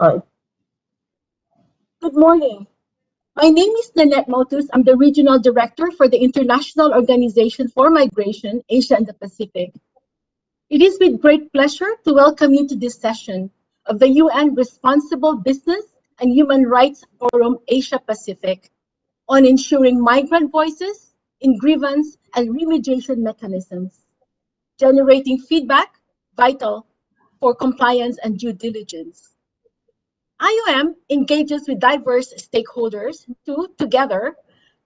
Hi. Good morning. My name is Nanette Motus. I'm the Regional Director for the International Organization for Migration, Asia and the Pacific. It is with great pleasure to welcome you to this session of the UN Responsible Business and Human Rights Forum Asia Pacific on ensuring migrant voices in grievance and remediation mechanisms, generating feedback vital for compliance and due diligence. IOM engages with diverse stakeholders to, together,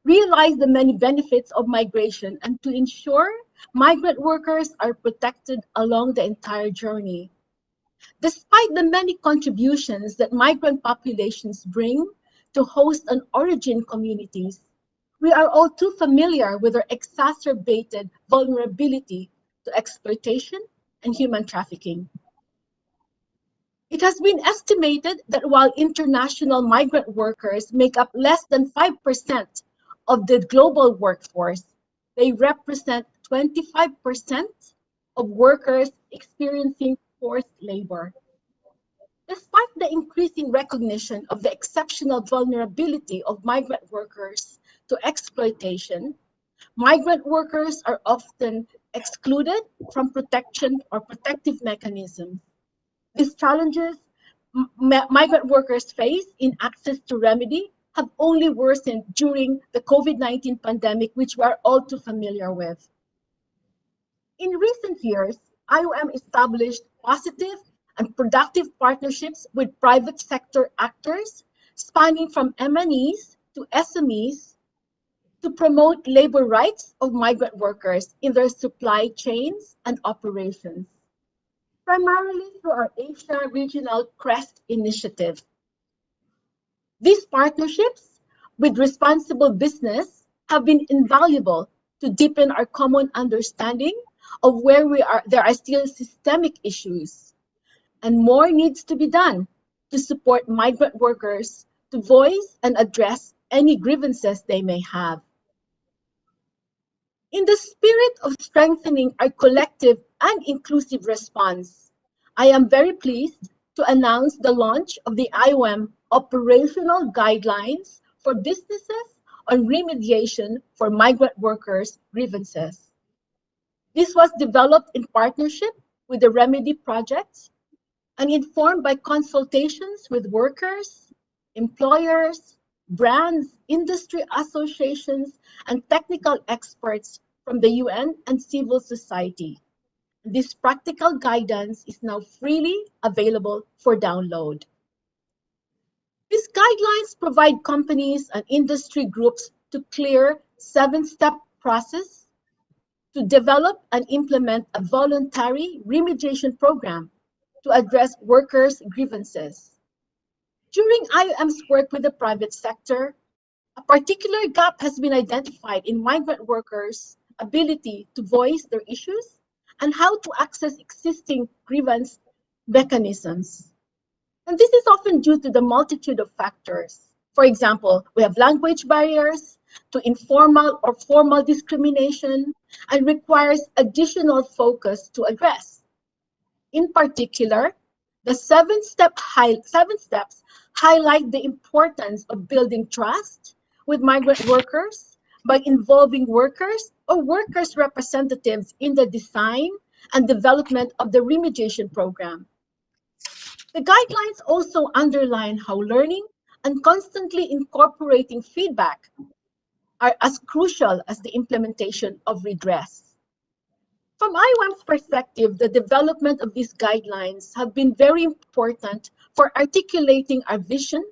realize the many benefits of migration and to ensure migrant workers are protected along the entire journey. Despite the many contributions that migrant populations bring to host and origin communities, we are all too familiar with their exacerbated vulnerability to exploitation and human trafficking. It has been estimated that while international migrant workers make up less than 5% of the global workforce, they represent 25% of workers experiencing forced labor. Despite the increasing recognition of the exceptional vulnerability of migrant workers to exploitation, migrant workers are often excluded from protection or protective mechanisms. These challenges migrant workers face in access to remedy have only worsened during the COVID-19 pandemic, which we are all too familiar with. In recent years, IOM established positive and productive partnerships with private sector actors spanning from MNEs to SMEs to promote labor rights of migrant workers in their supply chains and operations, primarily through our Asia Regional CREST initiative. These partnerships with responsible business have been invaluable to deepen our common understanding of where there are still systemic issues, and more needs to be done to support migrant workers to voice and address any grievances they may have. In the spirit of strengthening our collective and inclusive response, I am very pleased to announce the launch of the IOM Operational Guidelines for Businesses on Remediation for Migrant Workers' Grievances. This was developed in partnership with the Remedy Project and informed by consultations with workers, employers, brands, industry associations, and technical experts from the UN and civil society. This practical guidance is now freely available for download. These guidelines provide companies and industry groups to clear 7-step process to develop and implement a voluntary remediation program to address workers' grievances. During IOM's work with the private sector, a particular gap has been identified in migrant workers' ability to voice their issues and how to access existing grievance mechanisms. And this is often due to the multitude of factors. For example, we have language barriers to informal or formal discrimination and requires additional focus to address. In particular, the 7 steps highlight the importance of building trust with migrant workers by involving workers or workers' representatives in the design and development of the remediation program. The guidelines also underline how learning and constantly incorporating feedback are as crucial as the implementation of redress. From IOM's perspective, the development of these guidelines have been very important for articulating our vision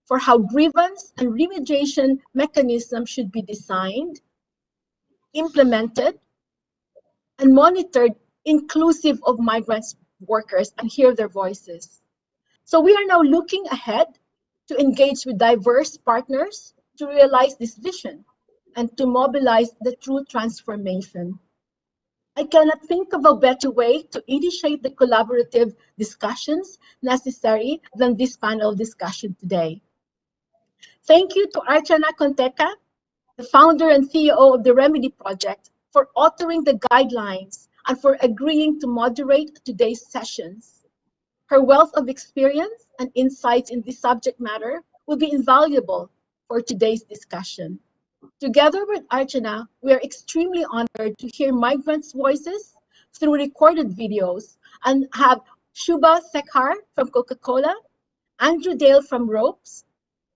for how grievance and remediation mechanisms should be designed, implemented, and monitored inclusive of migrant workers and hear their voices. So we are now looking ahead to engage with diverse partners to realize this vision and to mobilize the true transformation. I cannot think of a better way to initiate the collaborative discussions necessary than this panel discussion today. Thank you to Archana Conteka, the founder and CEO of the Remedy Project, for authoring the guidelines and for agreeing to moderate today's sessions. Her wealth of experience and insights in this subject matter will be invaluable for today's discussion. Together with Archana, we are extremely honored to hear migrants' voices through recorded videos and have Shubha Sekhar from Coca-Cola, Andrew Dale from Ropes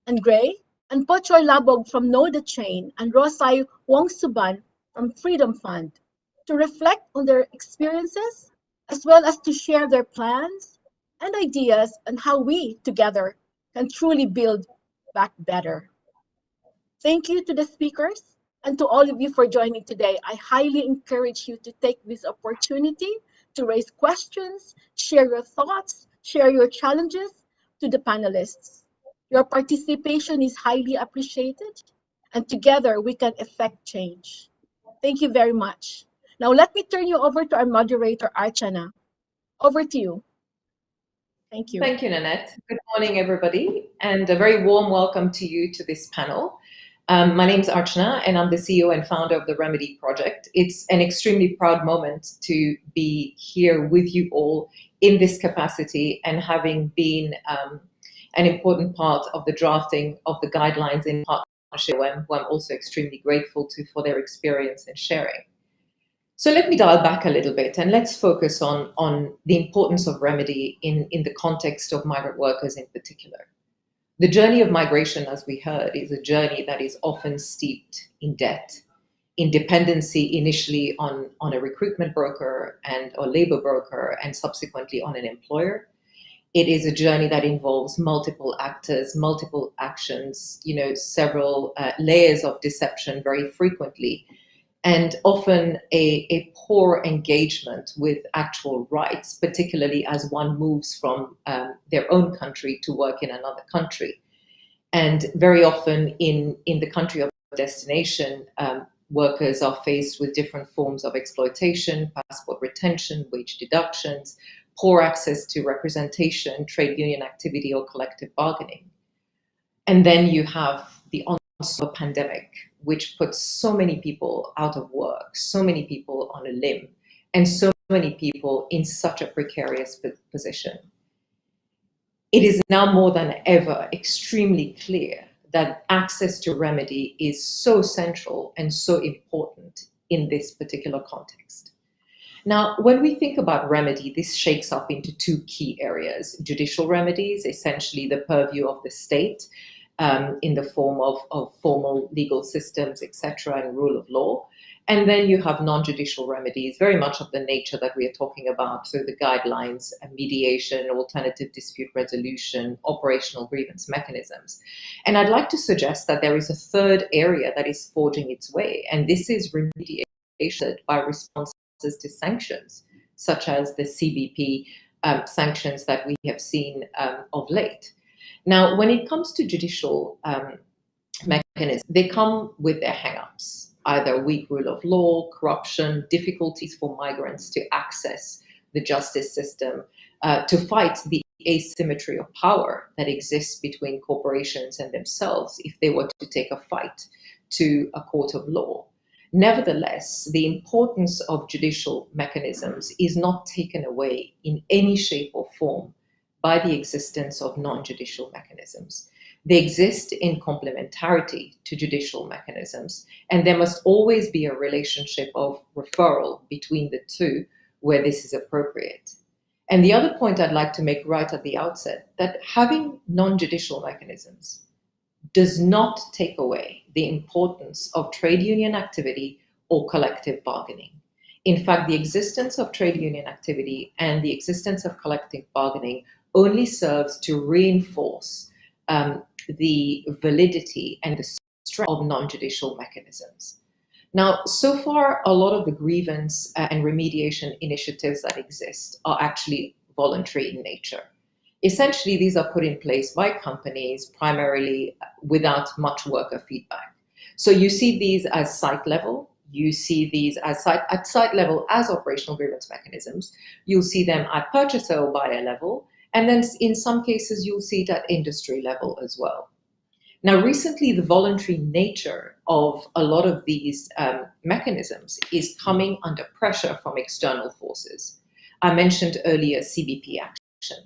and Gray, and Pochoy Labog from Know the Chain, and Rosai Wongsuban from Freedom Fund to reflect on their experiences as well as to share their plans and ideas on how we together can truly build back better. Thank you to the speakers and to all of you for joining today. I highly encourage you to take this opportunity to raise questions, share your thoughts, share your challenges to the panelists. Your participation is highly appreciated, and together we can effect change. Thank you very much. Now let me turn you over to our moderator, Archana. Over to you. Thank you. Thank you, Nanette. Good morning, everybody, and a very warm welcome to you to this panel. My name is Archana, and I'm the CEO and founder of the Remedy Project. It's an extremely proud moment to be here with you all in this capacity and having been an important part of the drafting of the guidelines in partnership, who I'm also extremely grateful to for their experience and sharing. So let me dial back a little bit and let's focus on the importance of remedy in the context of migrant workers in particular. The journey of migration, as we heard, is a journey that is often steeped in debt, in dependency initially on a recruitment broker or labor broker and subsequently on an employer. It is a journey that involves multiple actors, multiple actions, several layers of deception very frequently, and often a poor engagement with actual rights, particularly as one moves from their own country to work in another country. And very often in the country of destination, workers are faced with different forms of exploitation, passport retention, wage deductions, poor access to representation, trade union activity, or collective bargaining. And then you have the onset of a pandemic, which puts so many people out of work, so many people on a limb, and so many people in such a precarious position. It is now more than ever extremely clear that access to remedy is so central and so important in this particular context. Now, when we think about remedy, this shakes up into two key areas: judicial remedies, essentially the purview of the state, in the form of formal legal systems, etc., and rule of law. And then you have non-judicial remedies, very much of the nature that we are talking about through the guidelines, mediation, alternative dispute resolution, operational grievance mechanisms. And I'd like to suggest that there is a third area that is forging its way, and this is remediation by responses to sanctions, such as the CBP sanctions that we have seen of late. Now, when it comes to judicial mechanisms, they come with their hang-ups, either weak rule of law, corruption, difficulties for migrants to access the justice system, to fight the asymmetry of power that exists between corporations and themselves if they were to take a fight to a court of law. Nevertheless, the importance of judicial mechanisms is not taken away in any shape or form by the existence of non-judicial mechanisms. They exist in complementarity to judicial mechanisms, and there must always be a relationship of referral between the two where this is appropriate. And the other point I'd like to make right at the outset, that having non-judicial mechanisms does not take away the importance of trade union activity or collective bargaining. In fact, the existence of trade union activity and the existence of collective bargaining only serves to reinforce the validity and the strength of non-judicial mechanisms. Now, so far, a lot of the grievance and remediation initiatives that exist are actually voluntary in nature. Essentially, these are put in place by companies primarily without much worker feedback. So you see these as site level. You see these as at site level as operational grievance mechanisms. You'll see them at purchaser or buyer level. And then in some cases, you'll see it at industry level as well. Now, recently, the voluntary nature of a lot of these mechanisms is coming under pressure from external forces. I mentioned earlier CBP action.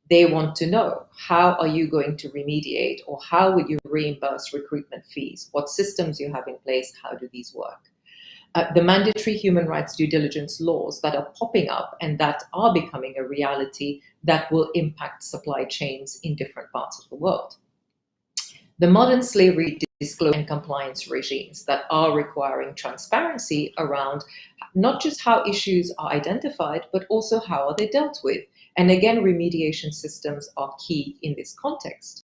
They want to know, how are you going to remediate, or how will you reimburse recruitment fees? What systems you have in place? How do these work? The mandatory human rights due diligence laws that are popping up and that are becoming a reality that will impact supply chains in different parts of the world. The modern slavery disclosure and compliance regimes that are requiring transparency around not just how issues are identified, but also how are they dealt with. And again, remediation systems are key in this context.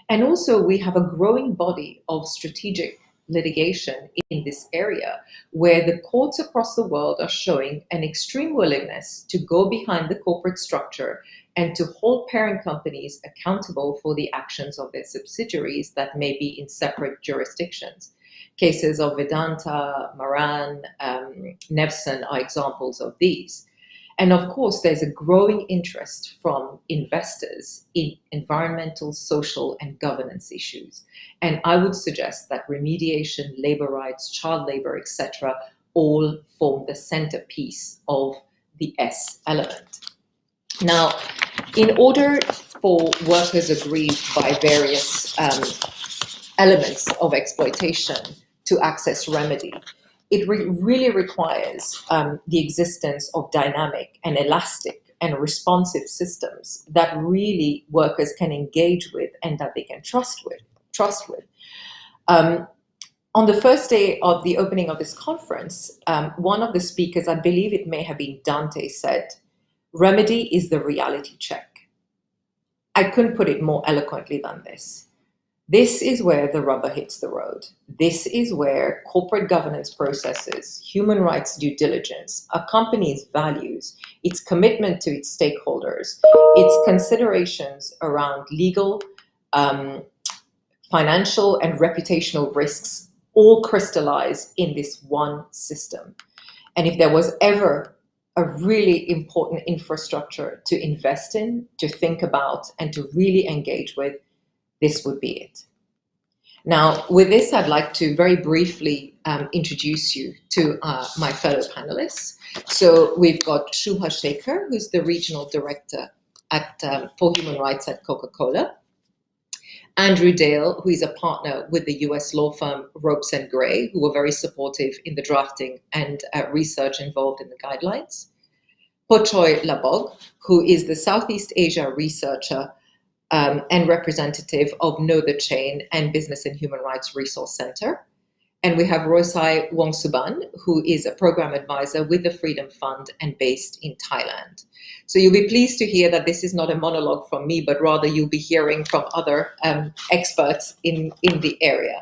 And also, we have a growing body of strategic litigation in this area, where the courts across the world are showing an extreme willingness to go behind the corporate structure and to hold parent companies accountable for the actions of their subsidiaries that may be in separate jurisdictions. Cases of Vedanta, Maran, Nevson are examples of these. And of course, there's a growing interest from investors in environmental, social, and governance issues. And I would suggest that remediation, labor rights, child labor, etc., all form the centerpiece of the S element. Now, in order for workers aggrieved by various elements of exploitation to access remedy, it really requires the existence of dynamic and elastic and responsive systems that really workers can engage with and that they can trust with. On the first day of the opening of this conference, one of the speakers, I believe it may have been Dante, said, "Remedy is the reality check." I couldn't put it more eloquently than this. This is where the rubber hits the road. This is where corporate governance processes, human rights due diligence, a company's values, its commitment to its stakeholders, its considerations around legal, financial, and reputational risks all crystallize in this one system. And if there was ever a really important infrastructure to invest in, to think about, and to really engage with, this would be it. Now, with this, I'd like to very briefly introduce you to my fellow panelists. So we've got Shubha Shekhar, who's the Regional Director for Human Rights at Coca-Cola. Andrew Dale, who is a partner with the US law firm Ropes and Gray, who were very supportive in the drafting and research involved in the guidelines. Pochoy Labog, who is the Southeast Asia researcher and representative of Know the Chain and Business and Human Rights Resource Center. And we have Rosai Wongsuban, who is a program advisor with the Freedom Fund and based in Thailand. So you'll be pleased to hear that this is not a monologue from me, but rather you'll be hearing from other experts in the area.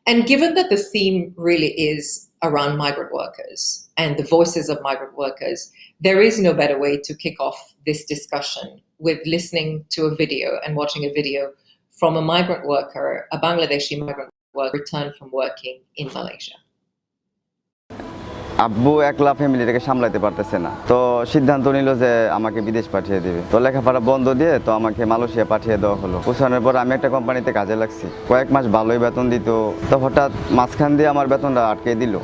And given that the theme really is around migrant workers and the voices of migrant workers, there is no better way to kick off this discussion with listening to a video and watching a video from a migrant worker, a Bangladeshi migrant worker returned from working in Malaysia. আব্বু একলা ফ্যামিলিটাকে সামলাতে পারতেছে না, তো সিদ্ধান্ত নিল যে আমাকে বিদেশ পাঠিয়ে দিবে। তো লেখাপড়া বন্ধ দিয়ে তো আমাকে মালয়েশিয়া পাঠিয়ে দেওয়া হলো। পৌঁছানোর পর আমি একটা কোম্পানিতে কাজে লাগছি, কয়েক মাস ভালোই বেতন দিত। তো হঠাৎ মাঝখান দিয়ে আমার বেতনটা আটকে দিল,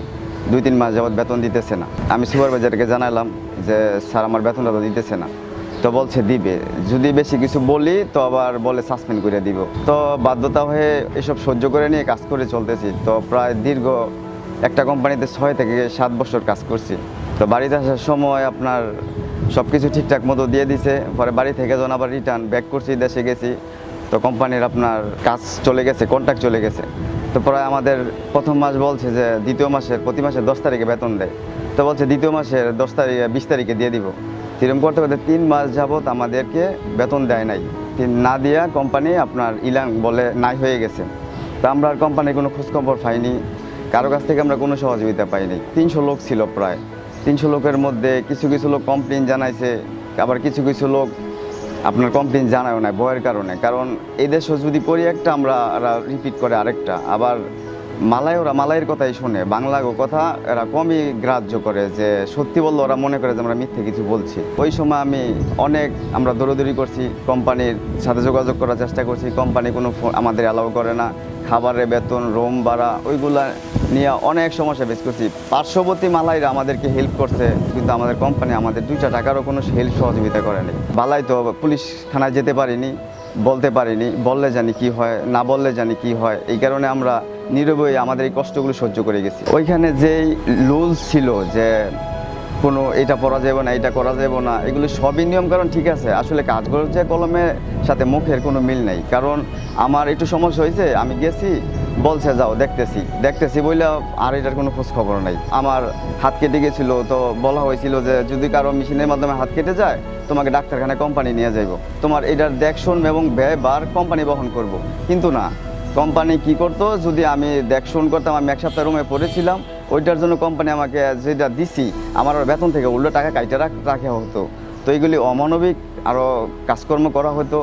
2-3 মাস যাবত বেতন দিতেছে না। আমি সুপারভাইজারকে জানালাম যে স্যার আমার বেতনটা তো দিতেছে না। তো বলছে দিবে, যদি বেশি কিছু বলি তো আবার বলে সাসপেন্ড করে দিব। তো বাধ্যতা হয়ে এসব সহ্য করে নিয়ে কাজ করে চলতেছি। তো প্রায় দীর্ঘ একটা কোম্পানিতে 6 থেকে 7 বছর কাজ করছি। তো বাড়িতে আসার সময় আপনার সব কিছু ঠিকঠাক মতো দিয়ে দিছে। পরে বাড়ি থেকে যখন আবার রিটার্ন ব্যাক করছি, দেশে গেছি, তো কোম্পানির আপনার কাজ চলে গেছে, কন্ট্রাক্ট চলে গেছে। তো প্রায় আমাদের প্রথম মাস বলছে যে দ্বিতীয় মাসের প্রতি মাসের 10 তারিখে বেতন দেয়। তো বলছে দ্বিতীয় মাসের 10 তারিখে 20 তারিখে দিয়ে দিব। এরকম করতে করতে 3 মাস যাবত আমাদেরকে বেতন দেয় নাই। না দিয়া কোম্পানি আপনার ইলাং বলে নাই হয়ে গেছে। তো আমরা আর কোম্পানির কোনো খোঁজখবর পাইনি, কারো কাছ থেকে আমরা কোনো সহযোগিতা পাইনি। 300 লোক ছিল প্রায়। 300 লোকের মধ্যে কিছু কিছু লোক কমপ্লেন জানাইছে, আবার কিছু কিছু লোক আপনার কমপ্লেন জানায়ও না ভয়ের কারণে। কারণ এই দেশে যদি করি একটা, আমরা রিপিট করে আরেকটা। আবার ওরা মালাইয়ের কথাই শোনে, বাংলা কথা এরা কমই গ্রাহ্য করে, যে সত্যি বললে ওরা মনে করে যে আমরা মিথ্যে কিছু বলছি। ওই সময় আমরা দৌড়াদৌড়ি করছি, কোম্পানির সাথে যোগাযোগ করার চেষ্টা করছি, কোম্পানি কোনো আমাদের অ্যালাউ করে না। খাবারের বেতন, রুম ভাড়া, ওইগুলা নিয়ে অনেক সমস্যা ফেস করছি। পার্শ্ববর্তী মালাইরা আমাদেরকে হেল্প করছে, কিন্তু আমাদের কোম্পানি আমাদের 2 টাকারও কোনো হেল্প সহযোগিতা করেনি। বালাই তো পুলিশ থানায় যেতে পারিনি, বলতে পারিনি, বললে জানি কি হয়, না বললে জানি কি হয়। এই কারণে আমরা নীরবে আমাদের এই কষ্টগুলো সহ্য করে গেছি। ওইখানে যেই রুলস ছিল যে কোনো এটা পড়া যাবে না, এটা করা যাবে না, এগুলো সবই নিয়মকানুন ঠিক আছে, আসলে কাগজ যে কলমের সাথে মুখের কোনো মিল নেই। কারণ আমার একটু সমস্যা হয়েছে, আমি গেছি, বলছে যাও দেখতেছি বললে আর এটার কোনো খোঁজ খবর নাই। আমার হাত কেটে গেছিল, তো বলা হয়েছিল যে যদি কারো মেশিনের মাধ্যমে হাত কেটে যায় তোমাকে ডাক্তারখানায় কোম্পানি নিয়ে যাইব, তোমার এটার দেখশন এবং ব্যয়ভার কোম্পানি বহন করব। কিন্তু না, কোম্পানি কি করতো, যদি আমি দেখশন করতাম, আমি 1 সপ্তাহ রুমে পড়েছিলাম, ওইটার জন্য কোম্পানি আমাকে যেটা দিছি আমার বেতন থেকে উল্টো টাকা কাইটে রাখা হতো। তো এইগুলি অমানবিক আরও কাজকর্ম করা হতো,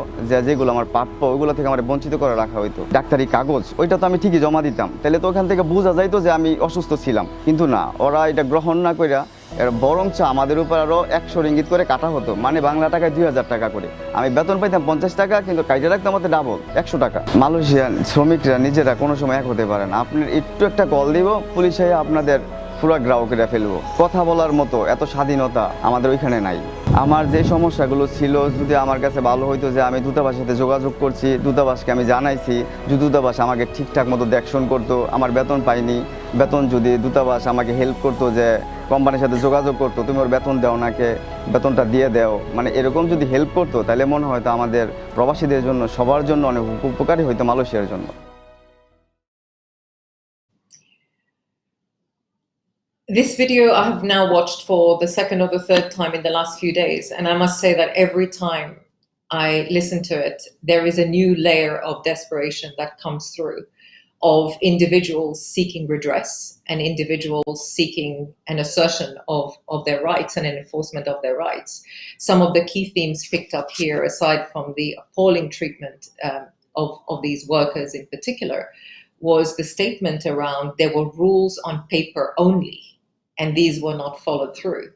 যেগুলো আমার প্রাপ্য ওইগুলো থেকে আমার বঞ্চিত করে রাখা হতো। ডাক্তারি কাগজ ওইটা তো আমি ঠিকই জমা দিতাম, তাহলে তো ওখান থেকে বোঝা যাইতো যে আমি অসুস্থ ছিলাম। কিন্তু না, ওরা এটা গ্রহণ না করে এর বরঞ্চ আমাদের উপর আরও 100 রিঙ্গিত করে কাটা হতো, মানে বাংলা টাকায় 2000 টাকা করে। আমি বেতন পাইতাম 50 টাকা, কিন্তু কাইটে রাখতাম আমাদের ডাবল 100 টাকা। মালয়েশিয়ান শ্রমিকরা নিজেরা কোনো সময় এক হতে পারে না। আপনার একটু একটা কল দিব, পুলিশে আপনাদের পুরো গ্রাহকেরা ফেলবো। কথা বলার মতো এত স্বাধীনতা আমাদের ওইখানে নাই। আমার যে সমস্যাগুলো ছিল, যদি আমার কাছে ভালো হইতো যে আমি দূতাবাসের সাথে যোগাযোগ করছি, দূতাবাসকে আমি জানাইছি, যে দূতাবাস আমাকে ঠিকঠাক মতো দেখশন করতো, আমার বেতন পাইনি, বেতন যদি দূতাবাস আমাকে হেল্প করতো, যে কোম্পানির সাথে যোগাযোগ করতো, তুমি ওর বেতন দাও নাকে, বেতনটা দিয়ে দাও, মানে এরকম যদি হেল্প করতো, তাহলে মনে হয়তো আমাদের প্রবাসীদের জন্য, সবার জন্য অনেক উপকারী হইতো মালয়েশিয়ার জন্য। This video I have now watched for the second or the third time in the last few days, and I must say that every time I listen to it, there is a new layer of desperation that comes through, of individuals seeking redress and individuals seeking an assertion of their rights and an enforcement of their rights. Some of the key themes picked up here, aside from the appalling treatment of these workers in particular, was the statement around there were rules on paper only, and these were not followed through.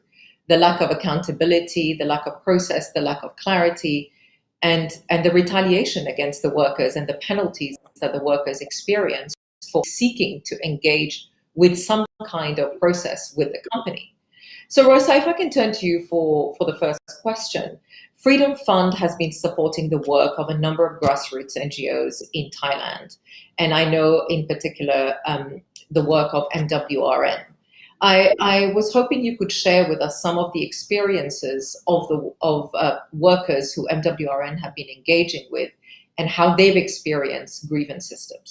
The lack of accountability, the lack of process, the lack of clarity, and the retaliation against the workers and the penalties that the workers experience for seeking to engage with some kind of process with the company. So, Rosa, if I can turn to you for the first question. Freedom Fund has been supporting the work of a number of grassroots NGOs in Thailand, and I know in particular the work of MWRN. I was hoping you could share with us some of the experiences of workers who MWRN have been engaging with and how they've experienced grievance systems.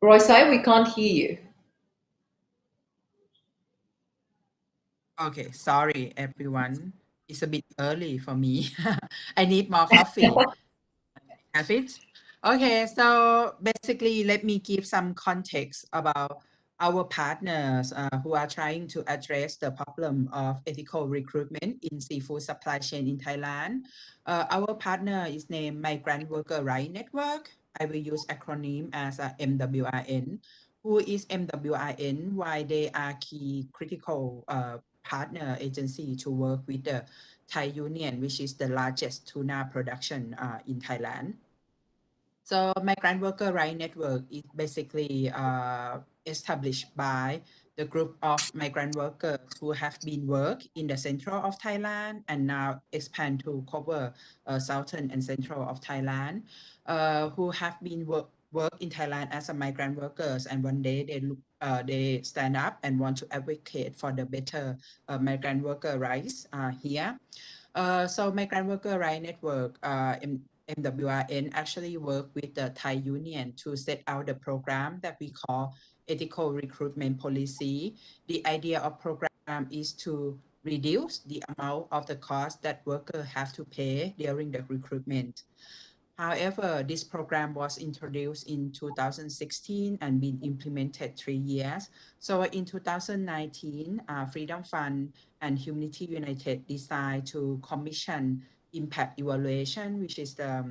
Roysai, we can't hear you. Okay, sorry everyone. It's a bit early for me. I need more coffee. Have it? Okay, so basically, let me give some context about our partners who are trying to address the problem of ethical recruitment in seafood supply chain in Thailand. Our partner is named Migrant Worker Right Network. I will use acronym as MWRN. Who is MWRN? Why they are key critical partner agency to work with the Thai Union, which is the largest tuna production in Thailand. So Migrant Worker Right Network is basically established by the group of migrant workers who have been work in the central of Thailand and now expand to cover southern and central of Thailand, who have been work in Thailand as a migrant workers, and one day they stand up and want to advocate for the better migrant worker rights here. So Migrant Worker Right Network, MWRN, actually work with the Thai Union to set out the program that we call Ethical Recruitment Policy. The idea of program is to reduce the amount of the cost that workers have to pay during the recruitment. However, this program was introduced in 2016 and been implemented 3 years. So in 2019, Freedom Fund and Humanity United decided to commission impact evaluation, which is the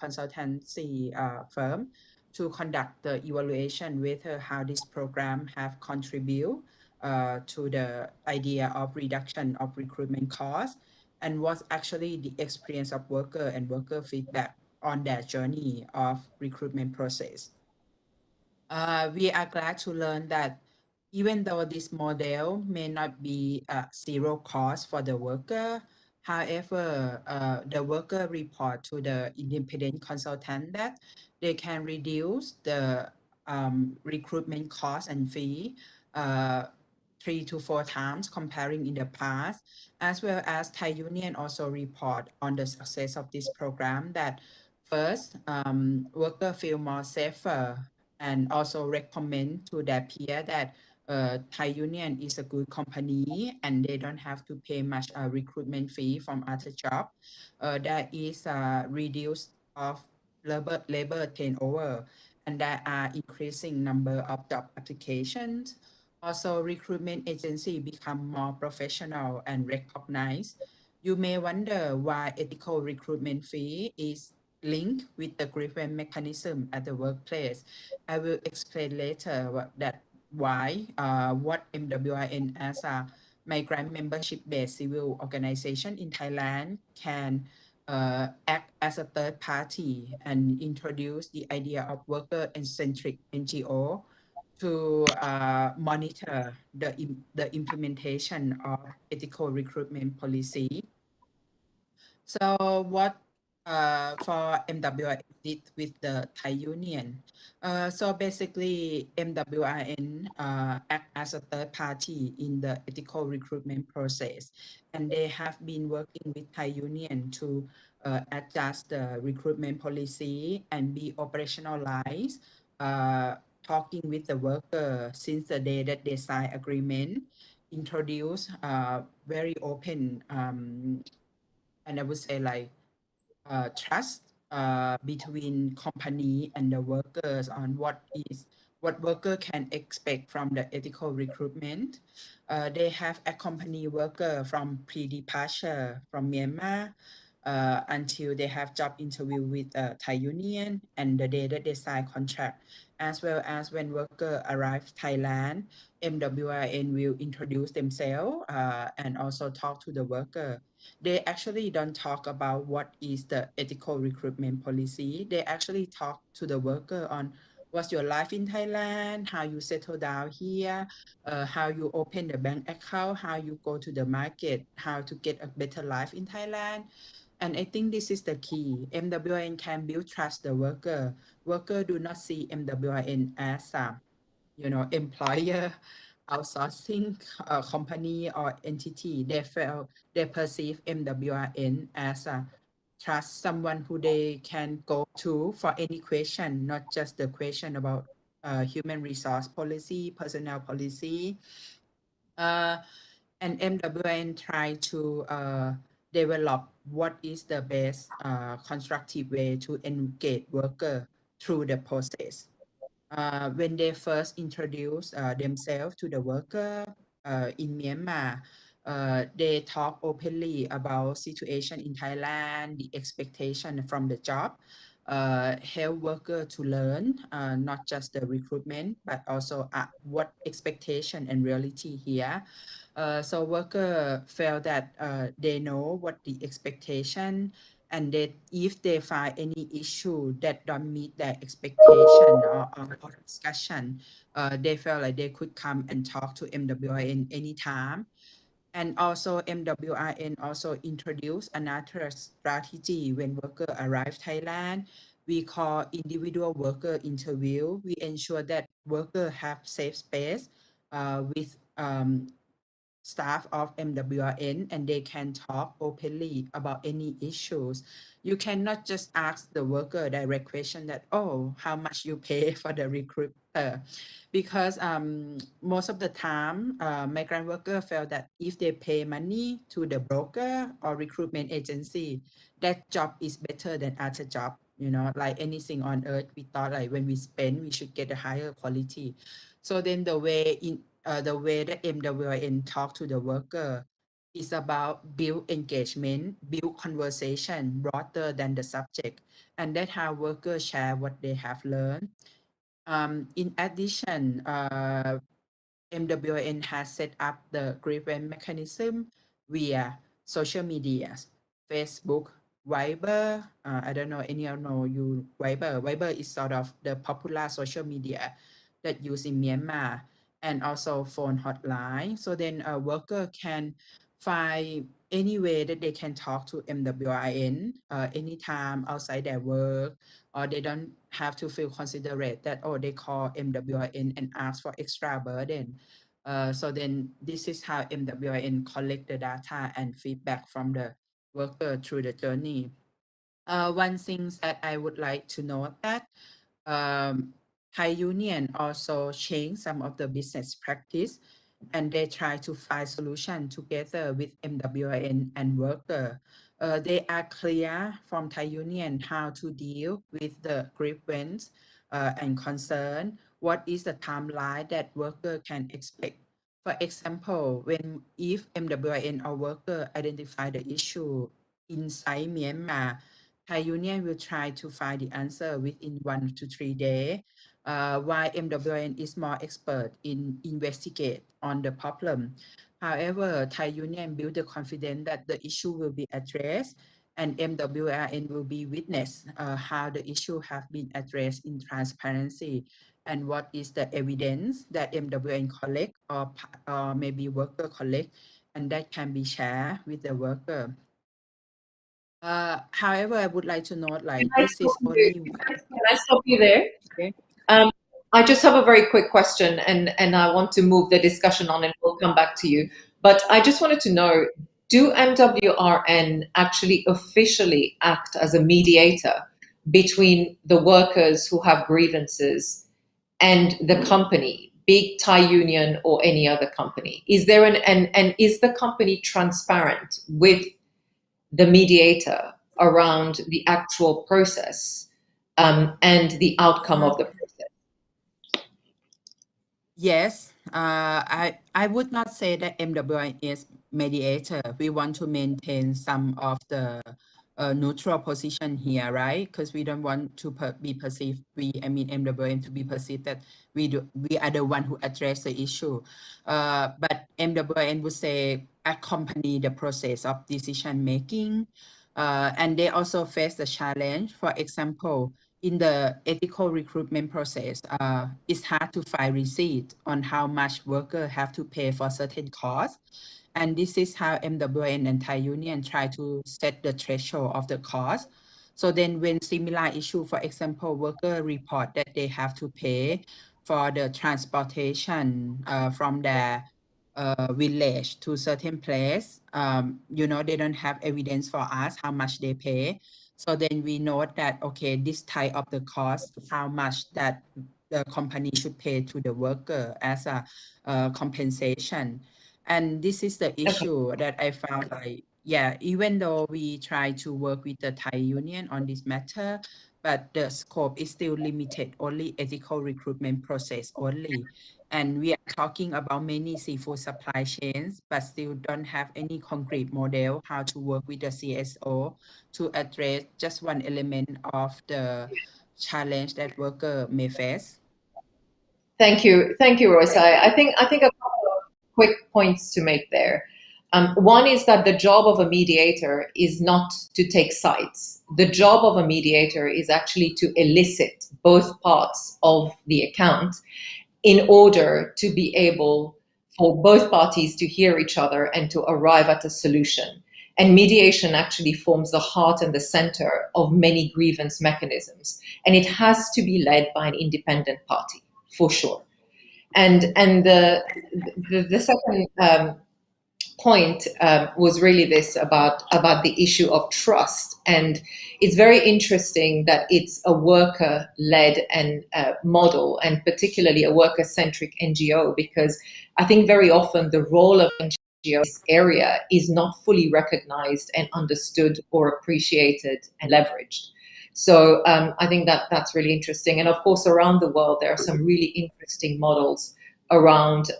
consultancy firm, to conduct the evaluation whether how this program have contributed to the idea of reduction of recruitment costs and what's actually the experience of worker and worker feedback on their journey of recruitment process. We are glad to learn that even though this model may not be zero cost for the worker, however, the worker report to the independent consultant that they can reduce the recruitment cost and fee 3 to 4 times comparing in the past, as well as Thai Union also report on the success of this program that first, worker feel more safer and also recommend to their peer that Thai Union is a good company and they don't have to pay much recruitment fee from other job. There is a reduce of labor turnover and there are increasing number of job applications. Also, recruitment agency become more professional and recognized. You may wonder why ethical recruitment fee is linked with the grievance mechanism at the workplace. I will explain later what MWIN as a migrant membership-based civil organization in Thailand can act as a third party and introduce the idea of worker-centric NGO to monitor the implementation of ethical recruitment policy. So what for MWIN did with the Thai Union? So basically MWIN act as a third party in the ethical recruitment process, and they have been working with Thai Union to adjust the recruitment policy and be operationalized, talking with the worker since the day that they sign agreement, introduce very open and I would say like trust between company and the workers on what worker can expect from the ethical recruitment. They have accompanied worker from pre-departure from Myanmar until they have job interview with Thai Union and the day that they sign contract, as well as when worker arrive Thailand, MWIN will introduce themselves and also talk to the worker. They actually don't talk about what is the ethical recruitment policy. They actually talk to the worker on what's your life in Thailand, how you settle down here, how you open the bank account, how you go to the market, how to get a better life in Thailand. And I think this is the key. MWIN can build trust the worker. Worker do not see MWIN as a employer, outsourcing company or entity. They perceive MWRN as a trust someone who they can go to for any question, not just the question about human resource policy, personnel policy. And MWN try to develop what is the best constructive way to engage worker through the process. When they first introduce themselves to the worker in Myanmar, they talk openly about situation in Thailand, the expectation from the job, help worker to learn not just the recruitment, but also what expectation and reality here. So worker felt that they know what the expectation and that if they find any issue that don't meet their expectation or discussion, they felt like they could come and talk to MWIN anytime. And also MWIN also introduced another strategy when worker arrive Thailand. We call individual worker interview. We ensure that worker have safe space with staff of MWRN and they can talk openly about any issues. You cannot just ask the worker direct question that, oh, how much you pay for the recruiter? Because most of the time, migrant worker felt that if they pay money to the broker or recruitment agency, that job is better than other job. Like anything on earth, we thought like when we spend, we should get a higher quality. So then the way that MWIN talk to the worker is about build engagement, build conversation rather than the subject, and that's how workers share what they have learned. In addition, MWN has set up the grievance mechanism via social media, Facebook, Viber. I don't know any of you Viber. Viber is sort of the popular social media that used in Myanmar, and also phone hotline. So then a worker can find any way that they can talk to MWIN anytime outside their work, or they don't have to feel considerate that, oh, they call MWIN and ask for extra burden. So then this is how MWIN collect the data and feedback from the worker through the journey. One thing that I would like to note that Thai Union also changed some of the business practice, and they try to find solution together with MWIN and worker. They are clear from Thai Union how to deal with the grievance and concern. What is the timeline that worker can expect? For example, if MWIN or worker identify the issue inside Myanmar, Thai Union will try to find the answer within 1 to 3 days, while MWN is more expert in investigate on the problem. However, Thai Union build the confidence that the issue will be addressed, and MWRN will be witness how the issue have been addressed in transparency, and what is the evidence that MWN collect or maybe worker collect, and that can be shared with the worker. However, I would like to note like this is only one. Can I stop you there? Okay. I just have a very quick question, and I want to move the discussion on, and we'll come back to you. But I just wanted to know, do MWRN actually officially act as a mediator between the workers who have grievances and the company, big Thai Union or any other company? Is there and is the company transparent with the mediator around the actual process and the outcome of the process? Yes, I would not say that MWI is mediator. We want to maintain some of the neutral position here, right? Because we don't want to be perceived. MWM to be perceived that we are the one who address the issue. But MWN would say accompany the process of decision making, and they also face the challenge. For example, in the ethical recruitment process, it's hard to find receipt on how much workers have to pay for certain costs. And this is how MWN and Thai Union try to set the threshold of the cost. So then when similar issue, for example, worker report that they have to pay for the transportation from their village to certain place, they don't have evidence for us how much they pay. So then we note that, okay, this type of the cost, how much that the company should pay to the worker as a compensation. And this is the issue that I found like, yeah, even though we try to work with the Thai Union on this matter, but the scope is still limited, only ethical recruitment process only. And we are talking about many seafood supply chains, but still don't have any concrete model how to work with the CSO to address just one element of the challenge that worker may face. Thank you, Royce. I think a couple of quick points to make there. One is that the job of a mediator is not to take sides. The job of a mediator is actually to elicit both parts of the account in order to be able for both parties to hear each other and to arrive at a solution. And mediation actually forms the heart and the center of many grievance mechanisms. And it has to be led by an independent party, for sure. And the second point was really this about the issue of trust. And it's very interesting that it's a worker-led and model, and particularly a worker-centric NGO, because I think very often the role of NGO in this area is not fully recognized and understood or appreciated and leveraged. So I think that's really interesting. And of course, around the world, there are some really interesting models around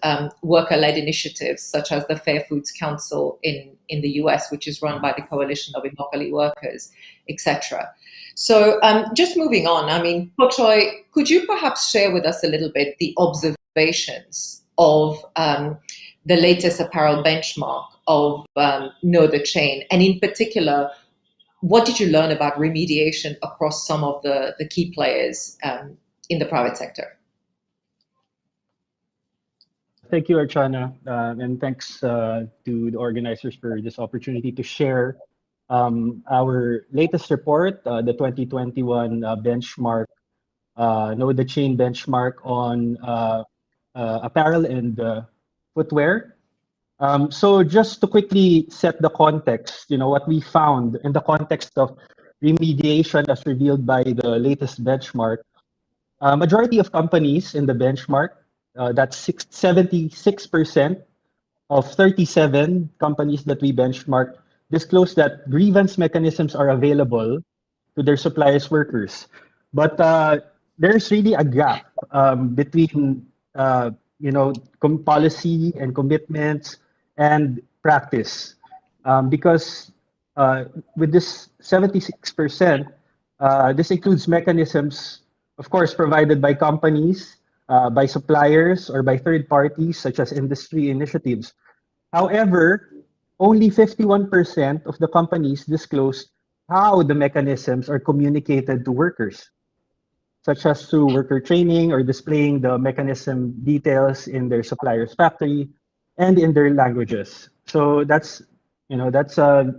worker-led initiatives, such as the Fair Foods Council in the US, which is run by the Coalition of Immokalee Workers, etc. So just moving on, I mean, Pochoy, could you perhaps share with us a little bit the observations of the latest apparel benchmark of Know the Chain? And in particular, what did you learn about remediation across some of the key players in the private sector? Thank you, Archana, and thanks to the organizers for this opportunity to share our latest report, the 2021 benchmark, Know the Chain benchmark on apparel and footwear. So just to quickly set the context, what we found in the context of remediation as revealed by the latest benchmark, majority of companies in the benchmark, that's 76% of 37 companies that we benchmarked, disclose that grievance mechanisms are available to their suppliers' workers. But there's really a gap between policy and commitments and practice, because with this 76%, this includes mechanisms, of course, provided by companies, by suppliers, or by third parties, such as industry initiatives. However, only 51% of the companies disclose how the mechanisms are communicated to workers, such as through worker training or displaying the mechanism details in their supplier's factory and in their languages. So that's a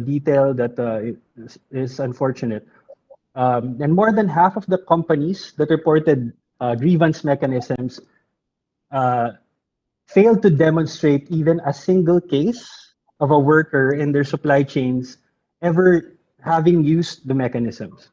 detail that is unfortunate. And more than half of the companies that reported grievance mechanisms failed to demonstrate even a single case of a worker in their supply chains ever having used the mechanisms.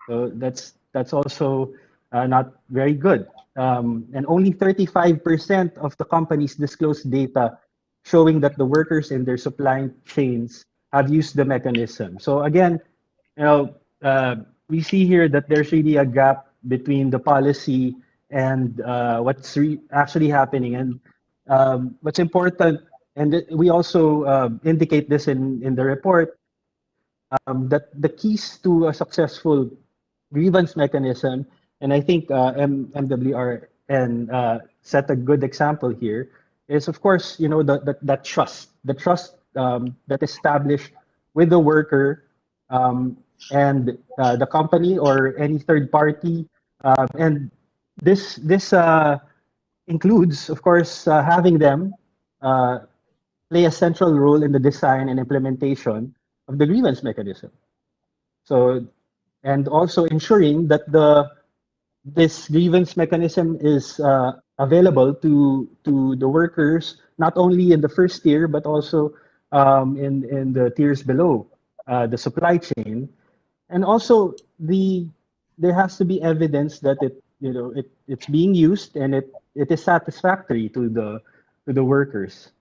So that's also not very good. And only 35% of the companies disclose data showing that the workers in their supply chains have used the mechanism. So again, we see here that there's really a gap between the policy and what's actually happening. And what's important, and we also indicate this in the report, that the keys to a successful grievance mechanism, and I think MWRN set a good example here, is of course, that trust, that established with the worker and the company or any third party, and this includes, of course, having them play a central role in the design and implementation of the grievance mechanism. So, and also ensuring that this grievance mechanism is available to the workers, not only in the first tier, but also in the tiers below the supply chain. And also there has to be evidence that it's being used and it is satisfactory to the workers.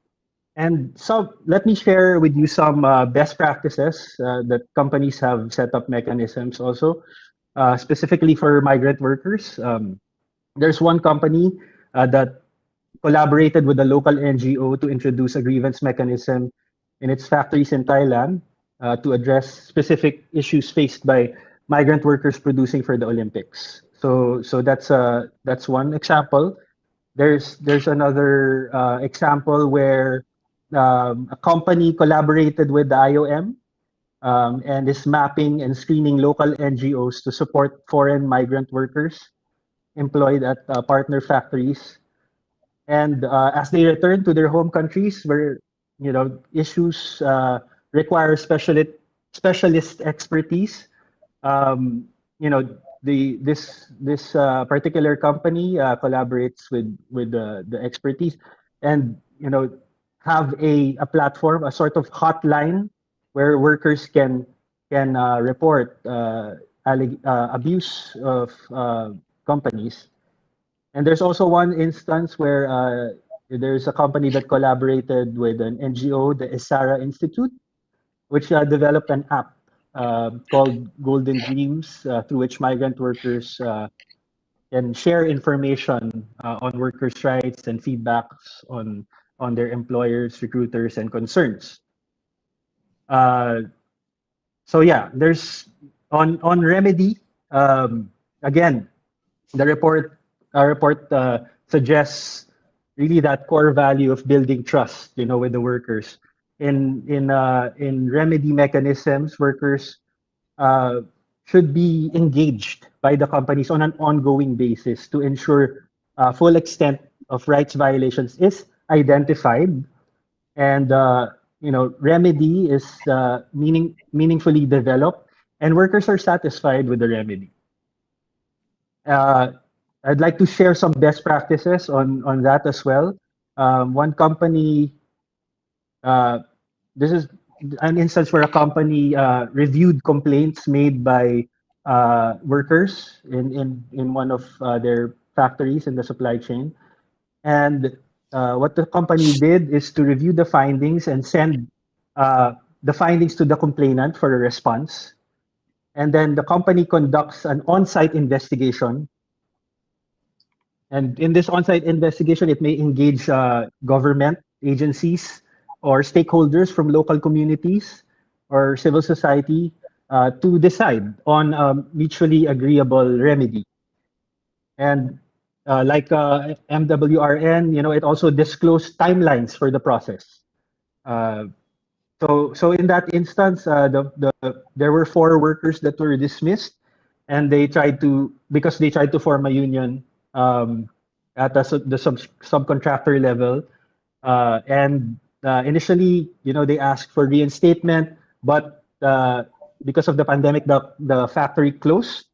And so let me share with you some best practices that companies have set up mechanisms also, specifically for migrant workers. There's one company that collaborated with a local NGO to introduce a grievance mechanism in its factories in Thailand to address specific issues faced by migrant workers producing for the Olympics. So that's one example. There's another example where a company collaborated with the IOM and is mapping and screening local NGOs to support foreign migrant workers employed at partner factories. And as they return to their home countries where issues require specialist expertise, this particular company collaborates with the expertise, and have a platform, a sort of hotline where workers can report abuse of companies. And there's also one instance where there's a company that collaborated with an NGO, the Isara Institute, which developed an app called Golden Dreams, through which migrant workers can share information on workers' rights and feedbacks on their employers, recruiters, and concerns. So yeah, there's on remedy. Again, the report suggests really that core value of building trust, with the workers. In remedy mechanisms, workers should be engaged by the companies on an ongoing basis to ensure full extent of rights violations is identified, and remedy is meaningfully developed, and workers are satisfied with the remedy. I'd like to share some best practices on that as well. One company, this is an instance where a company reviewed complaints made by workers in one of their factories in the supply chain. And what the company did is to review the findings and send the findings to the complainant for a response. And then the company conducts an on-site investigation. And in this on-site investigation, it may engage government agencies or stakeholders from local communities or civil society to decide on a mutually agreeable remedy. And like MWRN, it also disclosed timelines for the process. So in that instance, there were 4 workers that were dismissed, and because they tried to form a union at the subcontractor level, and initially, they asked for reinstatement, but because of the pandemic, the factory closed.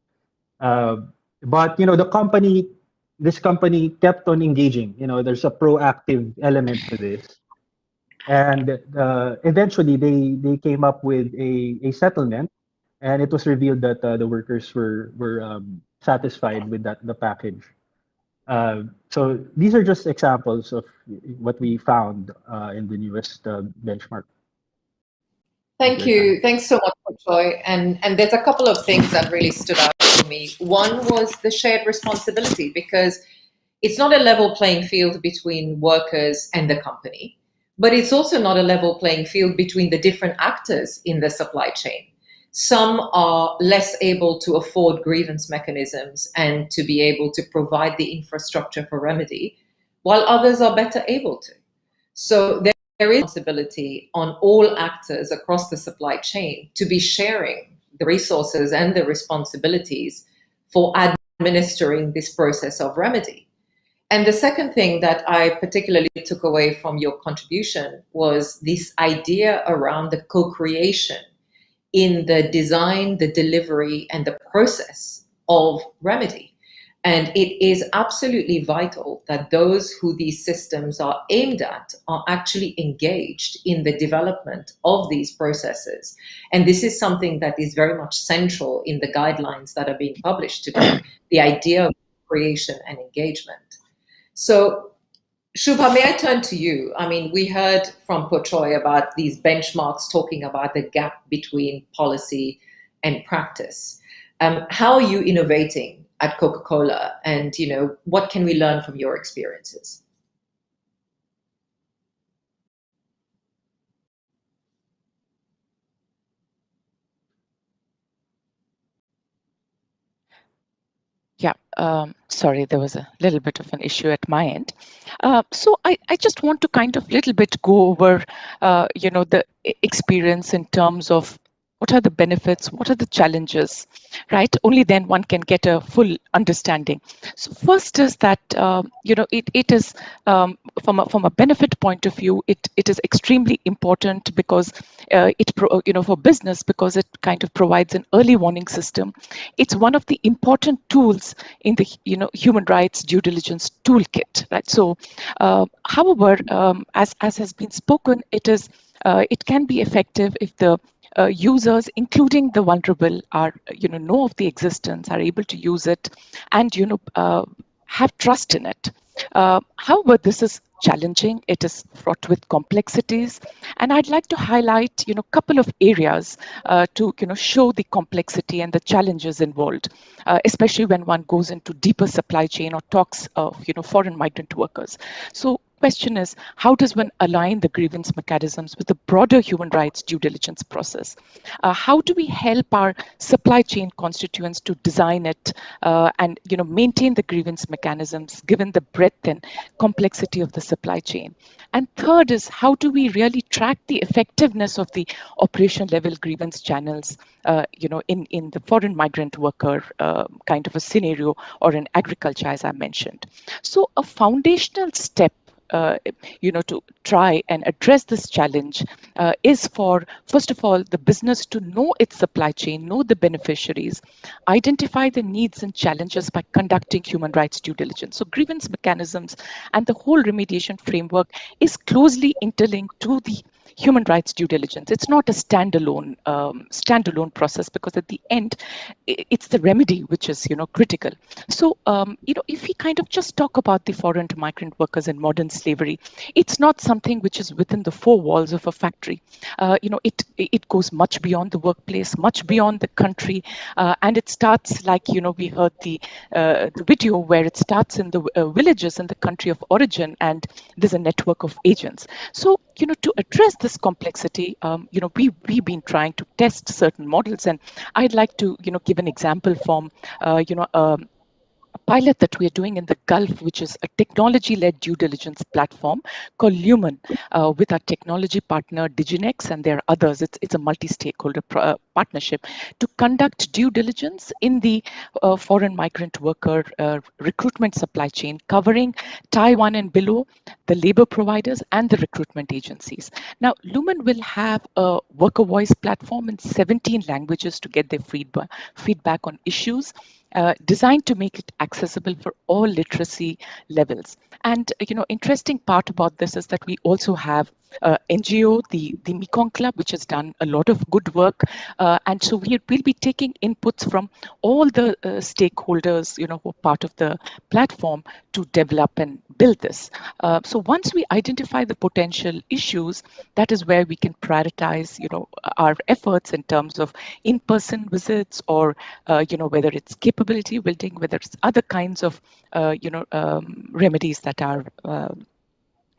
But this company kept on engaging. There's a proactive element to this, and eventually they came up with a settlement, and it was revealed that the workers were satisfied with the package. So these are just examples of what we found in the newest benchmark. Thank you. Thanks so much, Troy. And there's a couple of things that really stood out for me. One was the shared responsibility, because it's not a level playing field between workers and the company, but it's also not a level playing field between the different actors in the supply chain. Some are less able to afford grievance mechanisms and to be able to provide the infrastructure for remedy, while others are better able to. So there is responsibility on all actors across the supply chain to be sharing the resources and the responsibilities for administering this process of remedy. And the second thing that I particularly took away from your contribution was this idea around the co-creation in the design, the delivery, and the process of remedy. And it is absolutely vital that those who these systems are aimed at are actually engaged in the development of these processes. And this is something that is very much central in the guidelines that are being published today, the idea of creation and engagement. So, Shubha, may I turn to you? I mean, we heard from Potroy about these benchmarks talking about the gap between policy and practice. How are you innovating at Coca-Cola, and what can we learn from your experiences? Yeah, sorry, there was a little bit of an issue at my end. So I just want to kind of little bit go over, the experience in terms of what are the benefits, what are the challenges, right? Only then one can get a full understanding. So first is that, it is from a benefit point of view, it is extremely important because for business, because it kind of provides an early warning system. It's one of the important tools in the human rights due diligence toolkit, right? So, however, as has been spoken, it can be effective if the users, including the vulnerable, are know of the existence, are able to use it, and have trust in it. However, this is challenging. It is fraught with complexities, and I'd like to highlight a couple of areas to show the complexity and the challenges involved, especially when one goes into deeper supply chain or talks of foreign migrant workers. So question is, how does one align the grievance mechanisms with the broader human rights due diligence process? How do we help our supply chain constituents to design it and maintain the grievance mechanisms given the breadth and complexity of the supply chain? And third is, how do we really track the effectiveness of the operation level grievance channels in the foreign migrant worker kind of a scenario, or in agriculture, as I mentioned? So a foundational step to try and address this challenge is for, first of all, the business to know its supply chain, know the beneficiaries, identify the needs and challenges by conducting human rights due diligence. So grievance mechanisms and the whole remediation framework is closely interlinked to the human rights due diligence. It's not a standalone process, because at the end, it's the remedy which is critical. So if we kind of just talk about the foreign migrant workers in modern slavery, it's not something which is within the four walls of a factory. It goes much beyond the workplace, much beyond the country, and it starts, like we heard the video, where it starts in the villages in the country of origin, and there's a network of agents. So to address this complexity, we've been trying to test certain models, and I'd like to give an example from a pilot that we are doing in the Gulf, which is a technology-led due diligence platform called Lumen, with our technology partner Diginex, and there are others. It's a multi-stakeholder partnership to conduct due diligence in the foreign migrant worker recruitment supply chain, covering Taiwan and below, the labor providers and the recruitment agencies. Now, Lumen will have a worker voice platform in 17 languages to get their feedback on issues, designed to make it accessible for all literacy levels. And interesting part about this is that we also have NGO, the Mekong Club, which has done a lot of good work, and so we'll be taking inputs from all the stakeholders, who are part of the platform, to develop and build this. So once we identify the potential issues, that is where we can prioritize, our efforts in terms of in-person visits, or whether it's capability building, whether it's other kinds of remedies that are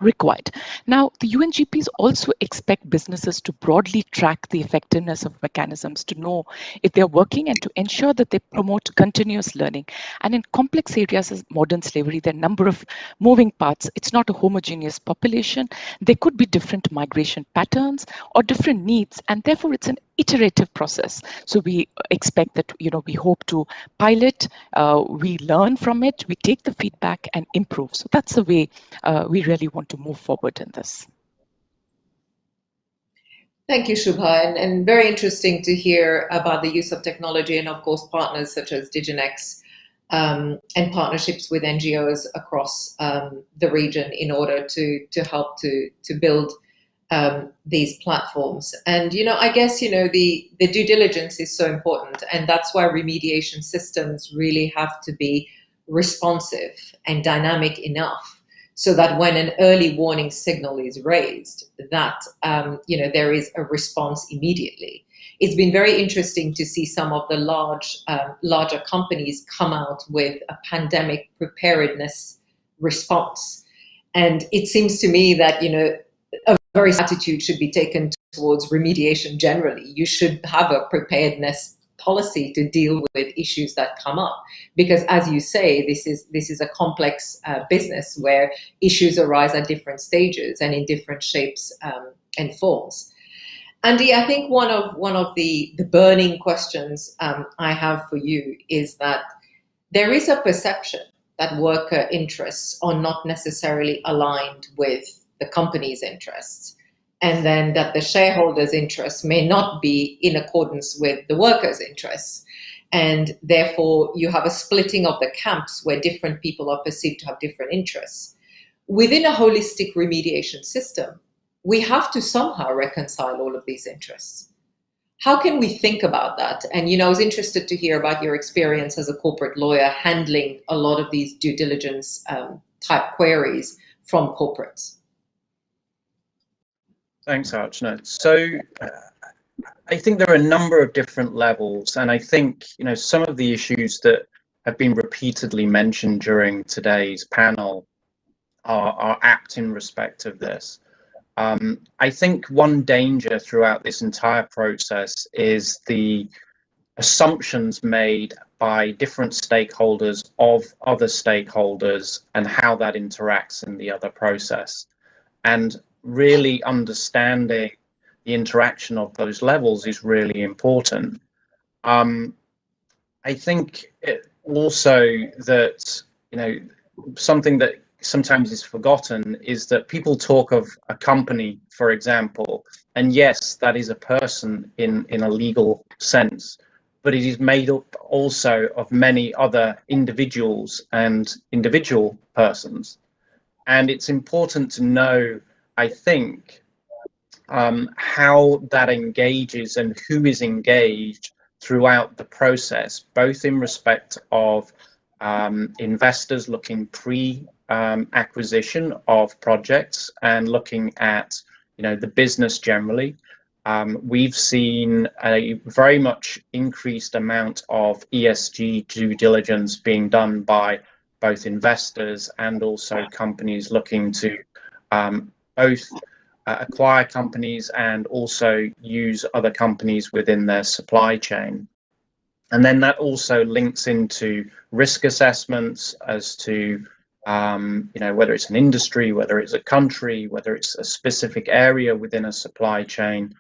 required. Now, the UNGPs also expect businesses to broadly track the effectiveness of mechanisms, to know if they're working, and to ensure that they promote continuous learning. And in complex areas as modern slavery, there are a number of moving parts. It's not a homogeneous population. There could be different migration patterns or different needs, and therefore it's an iterative process. So we expect that, we hope to pilot, we learn from it, we take the feedback and improve. So that's the way we really want to move forward in this. Thank you, Shubha, and very interesting to hear about the use of technology, and of course partners such as Diginex, and partnerships with NGOs across the region in order to help to build these platforms. And I guess the due diligence is so important, and that's why remediation systems really have to be responsive and dynamic enough, so that when an early warning signal is raised, that there is a response immediately. It's been very interesting to see some of the larger companies come out with a pandemic preparedness response, and it seems to me that a very attitude should be taken towards remediation generally. You should have a preparedness policy to deal with issues that come up, because as you say, this is a complex business where issues arise at different stages and in different shapes and forms. Andy, I think one of the burning questions I have for you is that there is a perception that worker interests are not necessarily aligned with the company's interests, and then that the shareholders' interests may not be in accordance with the workers' interests. And therefore, you have a splitting of the camps where different people are perceived to have different interests. Within a holistic remediation system, we have to somehow reconcile all of these interests. How can we think about that? And I was interested to hear about your experience as a corporate lawyer handling a lot of these due diligence type queries from corporates. Thanks, Archana. So I think there are a number of different levels, and I think some of the issues that have been repeatedly mentioned during today's panel are act in respect of this. I think one danger throughout this entire process is the assumptions made by different stakeholders of other stakeholders and how that interacts in the other process. And really understanding the interaction of those levels is really important. I think also that, something that sometimes is forgotten is that people talk of a company, for example, and yes, that is a person in a legal sense, but it is made up also of many other individuals and individual persons. And it's important to know, I think, how that engages and who is engaged throughout the process, both in respect of investors looking pre-acquisition of projects and looking at, the business generally. We've seen a very much increased amount of ESG due diligence being done by both investors and also companies looking to both acquire companies and also use other companies within their supply chain. And then that also links into risk assessments as to, whether it's an industry, whether it's a country, whether it's a specific area within a supply chain,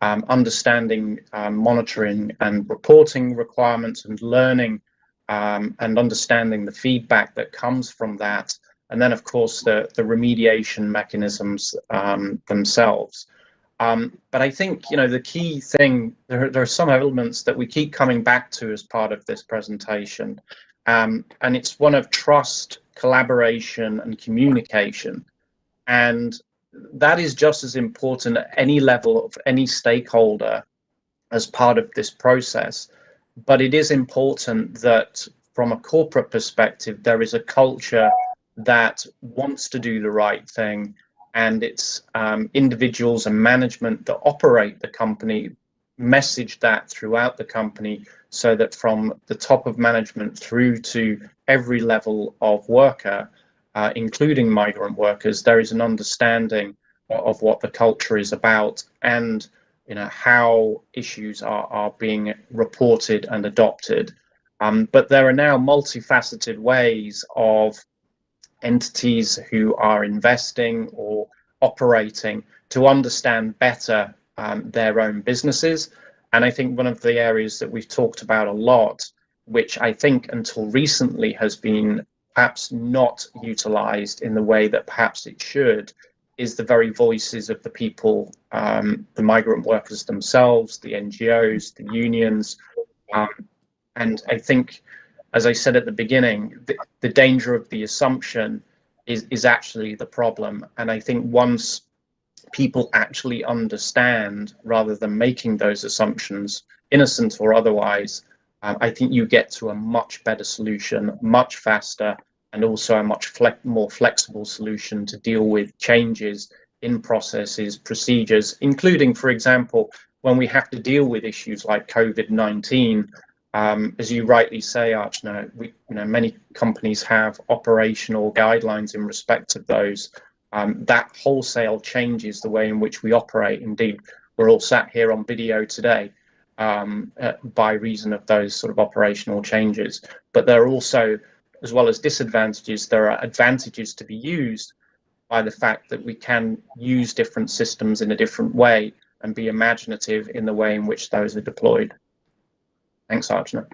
understanding monitoring and reporting requirements and learning and understanding the feedback that comes from that. And then, of course, the remediation mechanisms themselves. But I think, the key thing, there are some elements that we keep coming back to as part of this presentation. And it's one of trust, collaboration, and communication. And that is just as important at any level of any stakeholder as part of this process. But it is important that from a corporate perspective, there is a culture that wants to do the right thing, and it's individuals and management that operate the company message that throughout the company, so that from the top of management through to every level of worker, including migrant workers, there is an understanding of what the culture is about and how issues are being reported and adopted. But there are now multifaceted ways of entities who are investing or operating to understand better their own businesses. And I think one of the areas that we've talked about a lot, which I think until recently has been perhaps not utilized in the way that perhaps it should, is the very voices of the people, the migrant workers themselves, the NGOs, the unions. And I think, as I said at the beginning, the danger of the assumption is actually the problem. And I think once people actually understand, rather than making those assumptions, innocent or otherwise, I think you get to a much better solution, much faster, and also a much more flexible solution to deal with changes in processes, procedures, including, for example, when we have to deal with issues like COVID-19. As you rightly say, Archana, many companies have operational guidelines in respect of those. That wholesale changes the way in which we operate. Indeed, we're all sat here on video today by reason of those sort of operational changes. But there are also, as well as disadvantages, there are advantages to be used by the fact that we can use different systems in a different way and be imaginative in the way in which those are deployed. Thanks, Archana.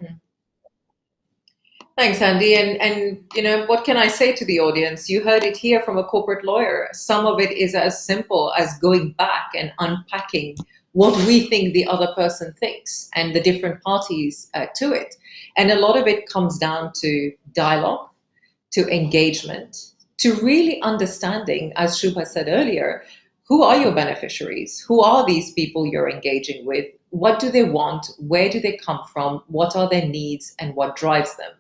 Thanks, Andy. And what can I say to the audience? You heard it here from a corporate lawyer. Some of it is as simple as going back and unpacking what we think the other person thinks and the different parties to it. And a lot of it comes down to dialogue, to engagement, to really understanding, as Shubha said earlier, who are your beneficiaries? Who are these people you're engaging with? What do they want? Where do they come from? What are their needs and what drives them?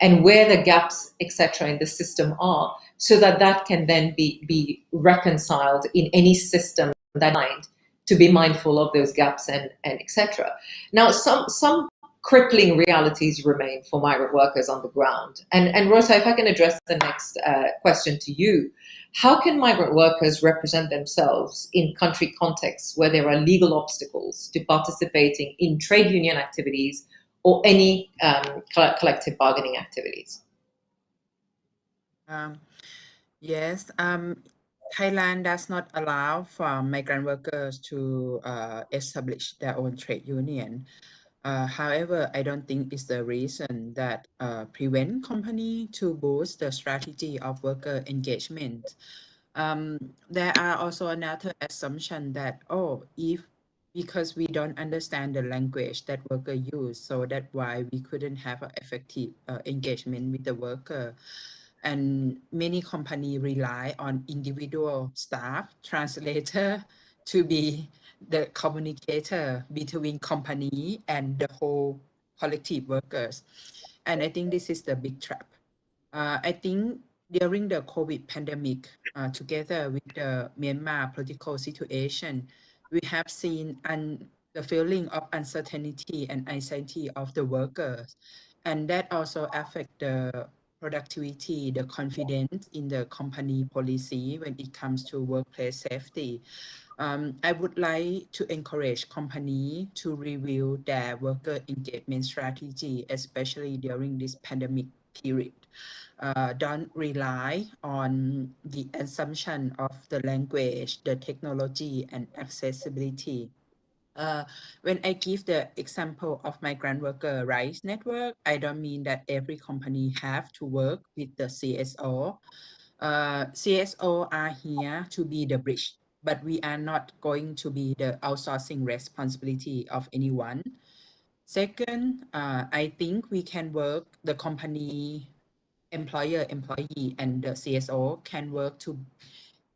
And where the gaps, etc., in the system are, so that that can then be reconciled in any system that mind to be mindful of those gaps and etc. Now, some crippling realities remain for migrant workers on the ground. And Rosa, if I can address the next question to you, how can migrant workers represent themselves in country contexts where there are legal obstacles to participating in trade union activities or any collective bargaining activities? Yes, Thailand does not allow for migrant workers to establish their own trade union. However, I don't think it's the reason that prevent company to boost the strategy of worker engagement. There are also another assumption that, if because we don't understand the language that worker use, so that's why we couldn't have an effective engagement with the worker. And many company rely on individual staff translator to be the communicator between company and the whole collective workers. And I think this is the big trap. I think during the COVID pandemic, together with the Myanmar political situation, we have seen the feeling of uncertainty and anxiety of the workers. And that also affect the productivity, the confidence in the company policy when it comes to workplace safety. I would like to encourage company to review their worker engagement strategy, especially during this pandemic period. Don't rely on the assumption of the language, the technology, and accessibility. When I give the example of migrant worker rights network, I don't mean that every company have to work with the CSO. CSO are here to be the bridge, but we are not going to be the outsourcing responsibility of anyone. Second, I think we can work, the company, employer, employee, and the CSO can work to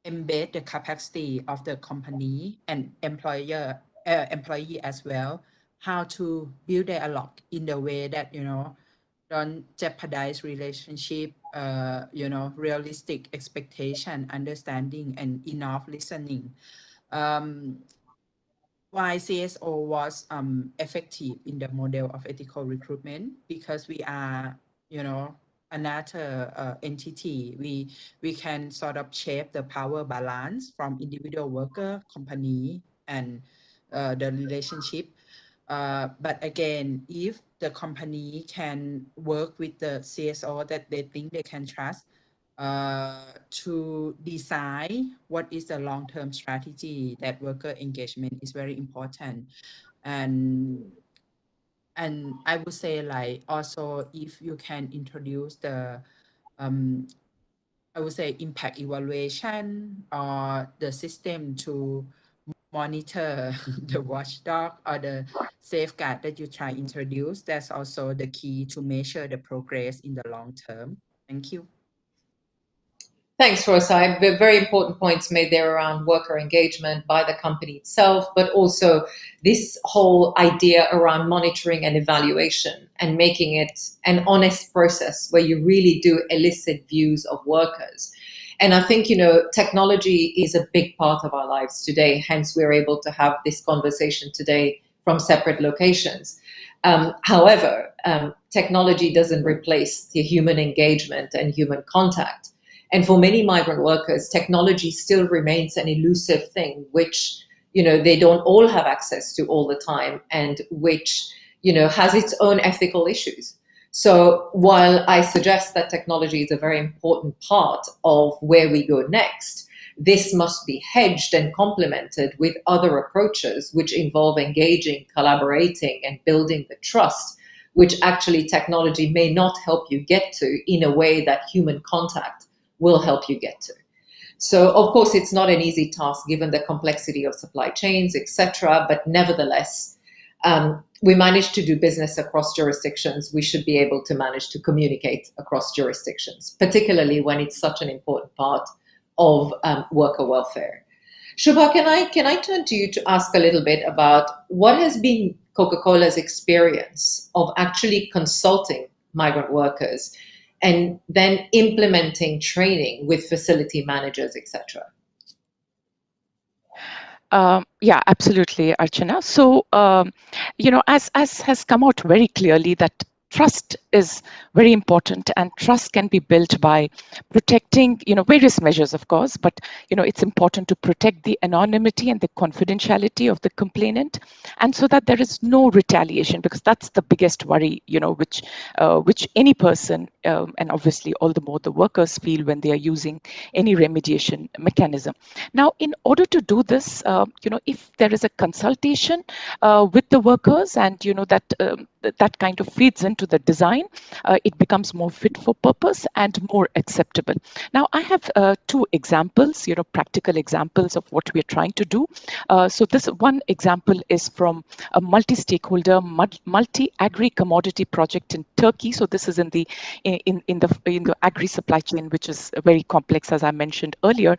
embed the capacity of the company and employee as well, how to build dialogue in the way that, don't jeopardize relationship, realistic expectation, understanding, and enough listening. Why CSO was effective in the model of ethical recruitment, because we are, another entity. We can sort of shape the power balance from individual worker, company, and the relationship. But again, if the company can work with the CSO that they think they can trust, to decide what is the long-term strategy, that worker engagement is very important. And I would say, like, also if you can introduce the I would say impact evaluation or the system to monitor the watchdog or the safeguard that you try introduce, that's also the key to measure the progress in the long term. Thank you. Thanks, Rosa. Very important points made there around worker engagement by the company itself, but also this whole idea around monitoring and evaluation and making it an honest process where you really do elicit views of workers. And I think, technology is a big part of our lives today. Hence, we're able to have this conversation today from separate locations. However, technology doesn't replace the human engagement and human contact. And for many migrant workers, technology still remains an elusive thing, which, they don't all have access to all the time, and which, has its own ethical issues. So while I suggest that technology is a very important part of where we go next, this must be hedged and complemented with other approaches which involve engaging, collaborating, and building the trust, which actually technology may not help you get to in a way that human contact will help you get to. So, of course, it's not an easy task given the complexity of supply chains, etc. But nevertheless, we managed to do business across jurisdictions. We should be able to manage to communicate across jurisdictions, particularly when it's such an important part of worker welfare. Shubha, can I turn to you to ask a little bit about what has been Coca-Cola's experience of actually consulting migrant workers and then implementing training with facility managers, etc.? Yeah, absolutely, Archana. So, as has come out very clearly that trust is very important, and trust can be built by protecting, various measures, of course, but, it's important to protect the anonymity and the confidentiality of the complainant, and so that there is no retaliation, because that's the biggest worry, which any person, and obviously all the more the workers feel when they are using any remediation mechanism. Now, in order to do this, if there is a consultation with the workers, and that kind of feeds into the design, it becomes more fit for purpose and more acceptable. Now, I have two examples, practical examples of what we're trying to do. So this one example is from a multi-stakeholder, multi-agri commodity project in Turkey. So this is in the agri supply chain, which is very complex, as I mentioned earlier,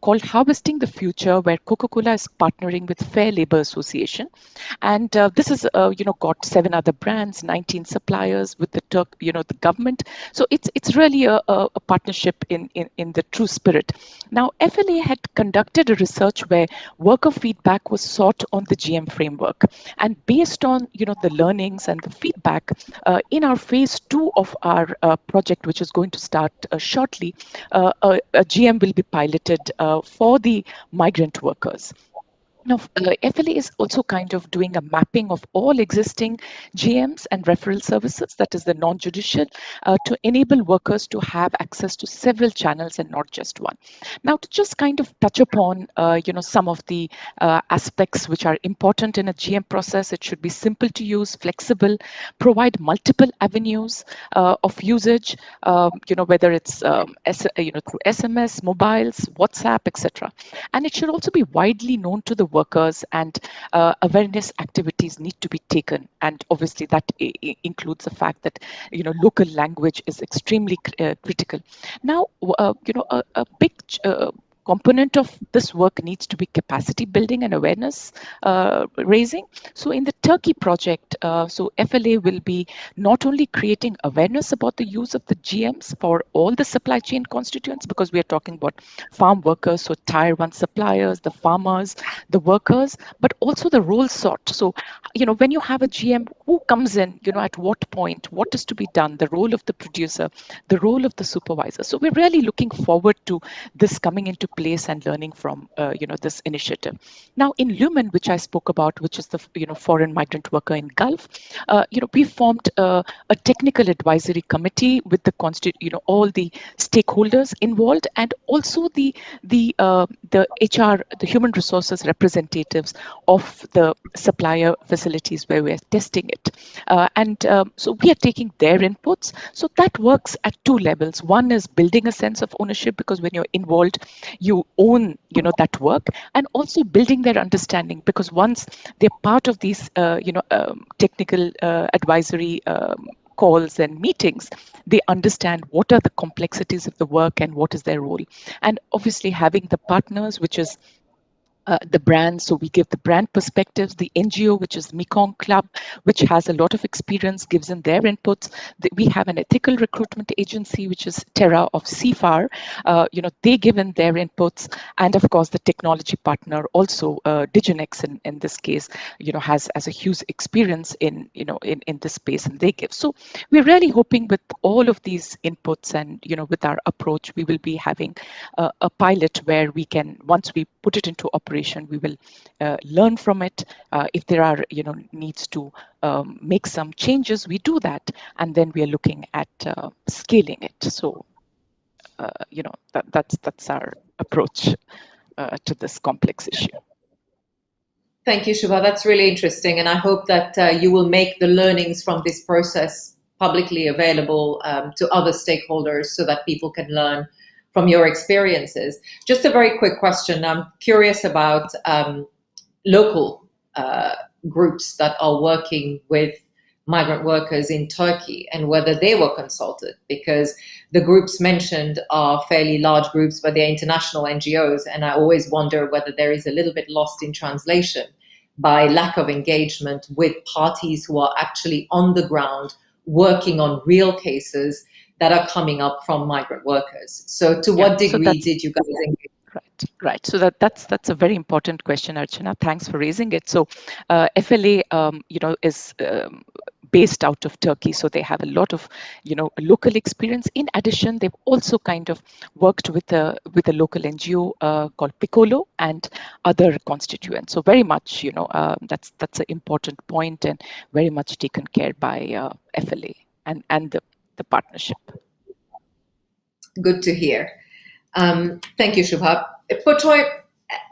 called Harvesting the Future, where Coca-Cola is partnering with Fair Labor Association. And this is, got 7 other brands, 19 suppliers with the government. So it's really a partnership in the true spirit. Now, FLA had conducted a research where worker feedback was sought on the GM framework. And based on, the learnings and the feedback, in our phase 2 of our project, which is going to start shortly, a GM will be piloted for the migrant workers. Now, FLA is also kind of doing a mapping of all existing GMs and referral services, that is the non-judicial, to enable workers to have access to several channels and not just one. Now, to just kind of touch upon, some of the aspects which are important in a GM process, it should be simple to use, flexible, provide multiple avenues of usage, whether it's through SMS, mobiles, WhatsApp, etc. And it should also be widely known to the workers, and awareness activities need to be taken. And obviously that includes the fact that, local language is extremely critical. Now, a big component of this work needs to be capacity building and awareness raising. So in the Turkey project, so FLA will be not only creating awareness about the use of the GMs for all the supply chain constituents, because we are talking about farm workers, so tier 1 suppliers, the farmers, the workers, but also the role sort. So, when you have a GM, who comes in, at what point, what is to be done, the role of the producer, the role of the supervisor. So we're really looking forward to this coming into place and learning from, this initiative. Now, in Lumen, which I spoke about, which is the, foreign migrant worker in Gulf, we formed a technical advisory committee with the all the stakeholders involved, and also the HR, the human resources representatives of the supplier facilities where we're testing it. So we are taking their inputs. So that works at 2 levels. One is building a sense of ownership, because when you're involved, you own, that work, and also building their understanding, because once they're part of these, technical advisory calls and meetings, they understand what are the complexities of the work and what is their role. And obviously having the partners, which is the brands, so we give the brand perspectives, the NGO, which is Mekong Club, which has a lot of experience, gives in their inputs. We have an ethical recruitment agency, which is Terra of CFAR. They give in their inputs, and of course the technology partner also, Diginex in this case, has a huge experience in this space, and they give. So we're really hoping with all of these inputs and with our approach, we will be having a pilot where we can, once we put it into operation, we will learn from it. If there are needs to make some changes, we do that, and then we are looking at scaling it. So that's our approach to this complex issue. Thank you, Shubha. That's really interesting, and I hope that you will make the learnings from this process publicly available to other stakeholders, so that people can learn from your experiences. Just a very quick question. I'm curious about local groups that are working with migrant workers in Turkey, and whether they were consulted, because the groups mentioned are fairly large groups, but they're international NGOs, and I always wonder whether there is a little bit lost in translation by lack of engagement with parties who are actually on the ground working on real cases that are coming up from migrant workers. So to what degree did you guys engage? Right. Right. So that's a very important question, Archana. Thanks for raising it. So FLA, is based out of Turkey, so they have a lot of local experience. In addition, they've also kind of worked with a local NGO called Piccolo and other constituents. So very much that's an important point and very much taken care by FLA and the partnership. Good to hear. Thank you, Shubha. Potoy,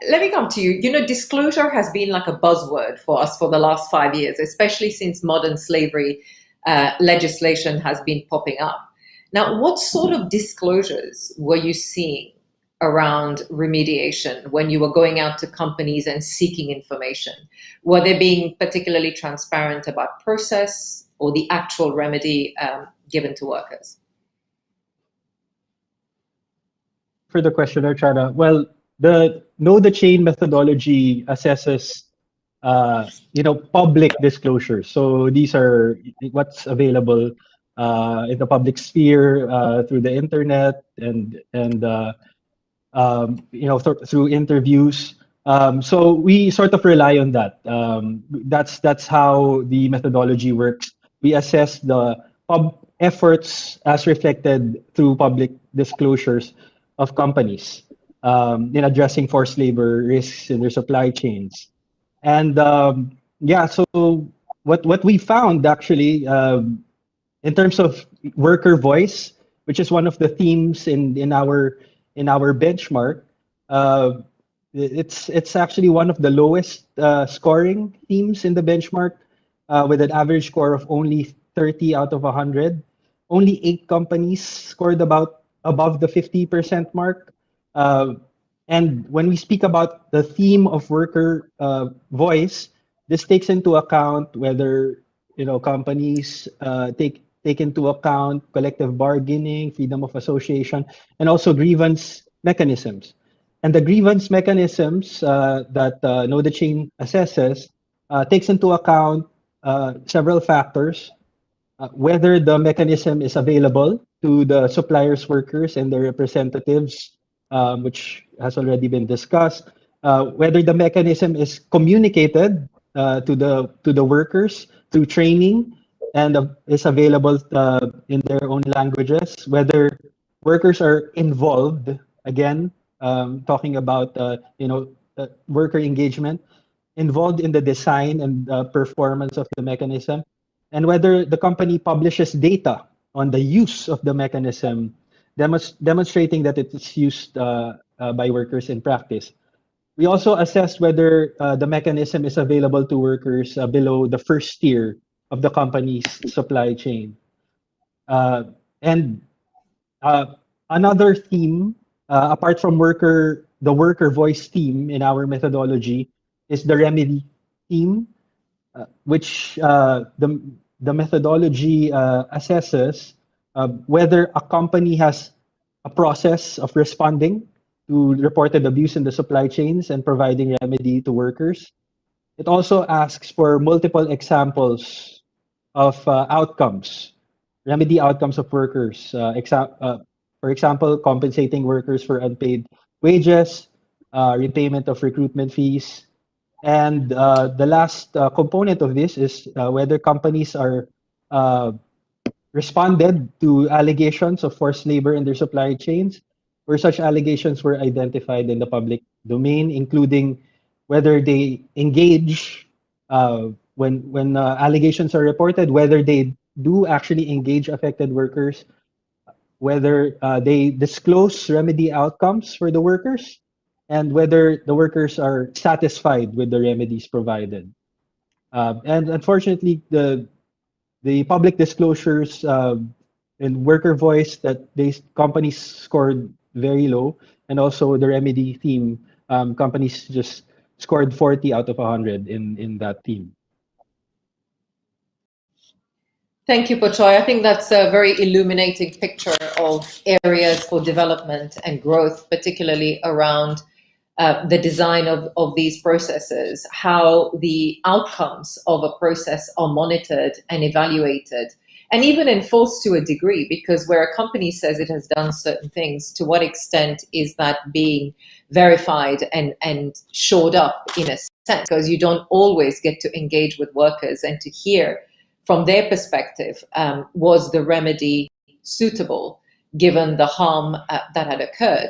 let me come to you. Disclosure has been like a buzzword for us for the last 5 years, especially since modern slavery legislation has been popping up. Now, what sort of disclosures were you seeing around remediation when you were going out to companies and seeking information? Were they being particularly transparent about process or the actual remedy given to workers? For the question, Archana, well, the know the chain methodology assesses public disclosures. So these are what's available in the public sphere through the internet and through interviews. So we sort of rely on that. That's how the methodology works. We assess the efforts as reflected through public disclosures of companies in addressing forced labor risks in their supply chains. And so what we found actually in terms of worker voice, which is one of the themes in our benchmark, it's actually one of the lowest scoring themes in the benchmark, with an average score of only 30 out of 100. Only 8 companies scored above the 50% mark. And when we speak about the theme of worker voice, this takes into account whether companies take into account collective bargaining, freedom of association, and also grievance mechanisms. And the grievance mechanisms that Know the Chain assesses takes into account several factors, whether the mechanism is available to the suppliers, workers, and their representatives, which has already been discussed, whether the mechanism is communicated to the workers through training and is available in their own languages, whether workers are involved, again, talking about worker engagement, involved in the design and performance of the mechanism, and whether the company publishes data on the use of the mechanism, demonstrating that it is used by workers in practice. We also assessed whether the mechanism is available to workers below the first tier of the company's supply chain. And another theme, apart from the worker voice theme in our methodology, is the remedy theme, which the methodology assesses whether a company has a process of responding to reported abuse in the supply chains and providing remedy to workers. It also asks for multiple examples of outcomes, remedy outcomes of workers. For example, compensating workers for unpaid wages, repayment of recruitment fees. And the last component of this is whether companies are responded to allegations of forced labor in their supply chains, where such allegations were identified in the public domain, including whether they engage when allegations are reported, whether they do actually engage affected workers, whether they disclose remedy outcomes for the workers, and whether the workers are satisfied with the remedies provided. And unfortunately, the public disclosures in worker voice that these companies scored very low, and also the remedy theme, companies just scored 40 out of 100 in that theme. Thank you, Pochoy. I think that's a very illuminating picture of areas for development and growth, particularly around the design of these processes, how the outcomes of a process are monitored and evaluated, and even enforced to a degree, because where a company says it has done certain things, to what extent is that being verified and shored up in a sense? Because you don't always get to engage with workers and to hear from their perspective, was the remedy suitable given the harm that had occurred?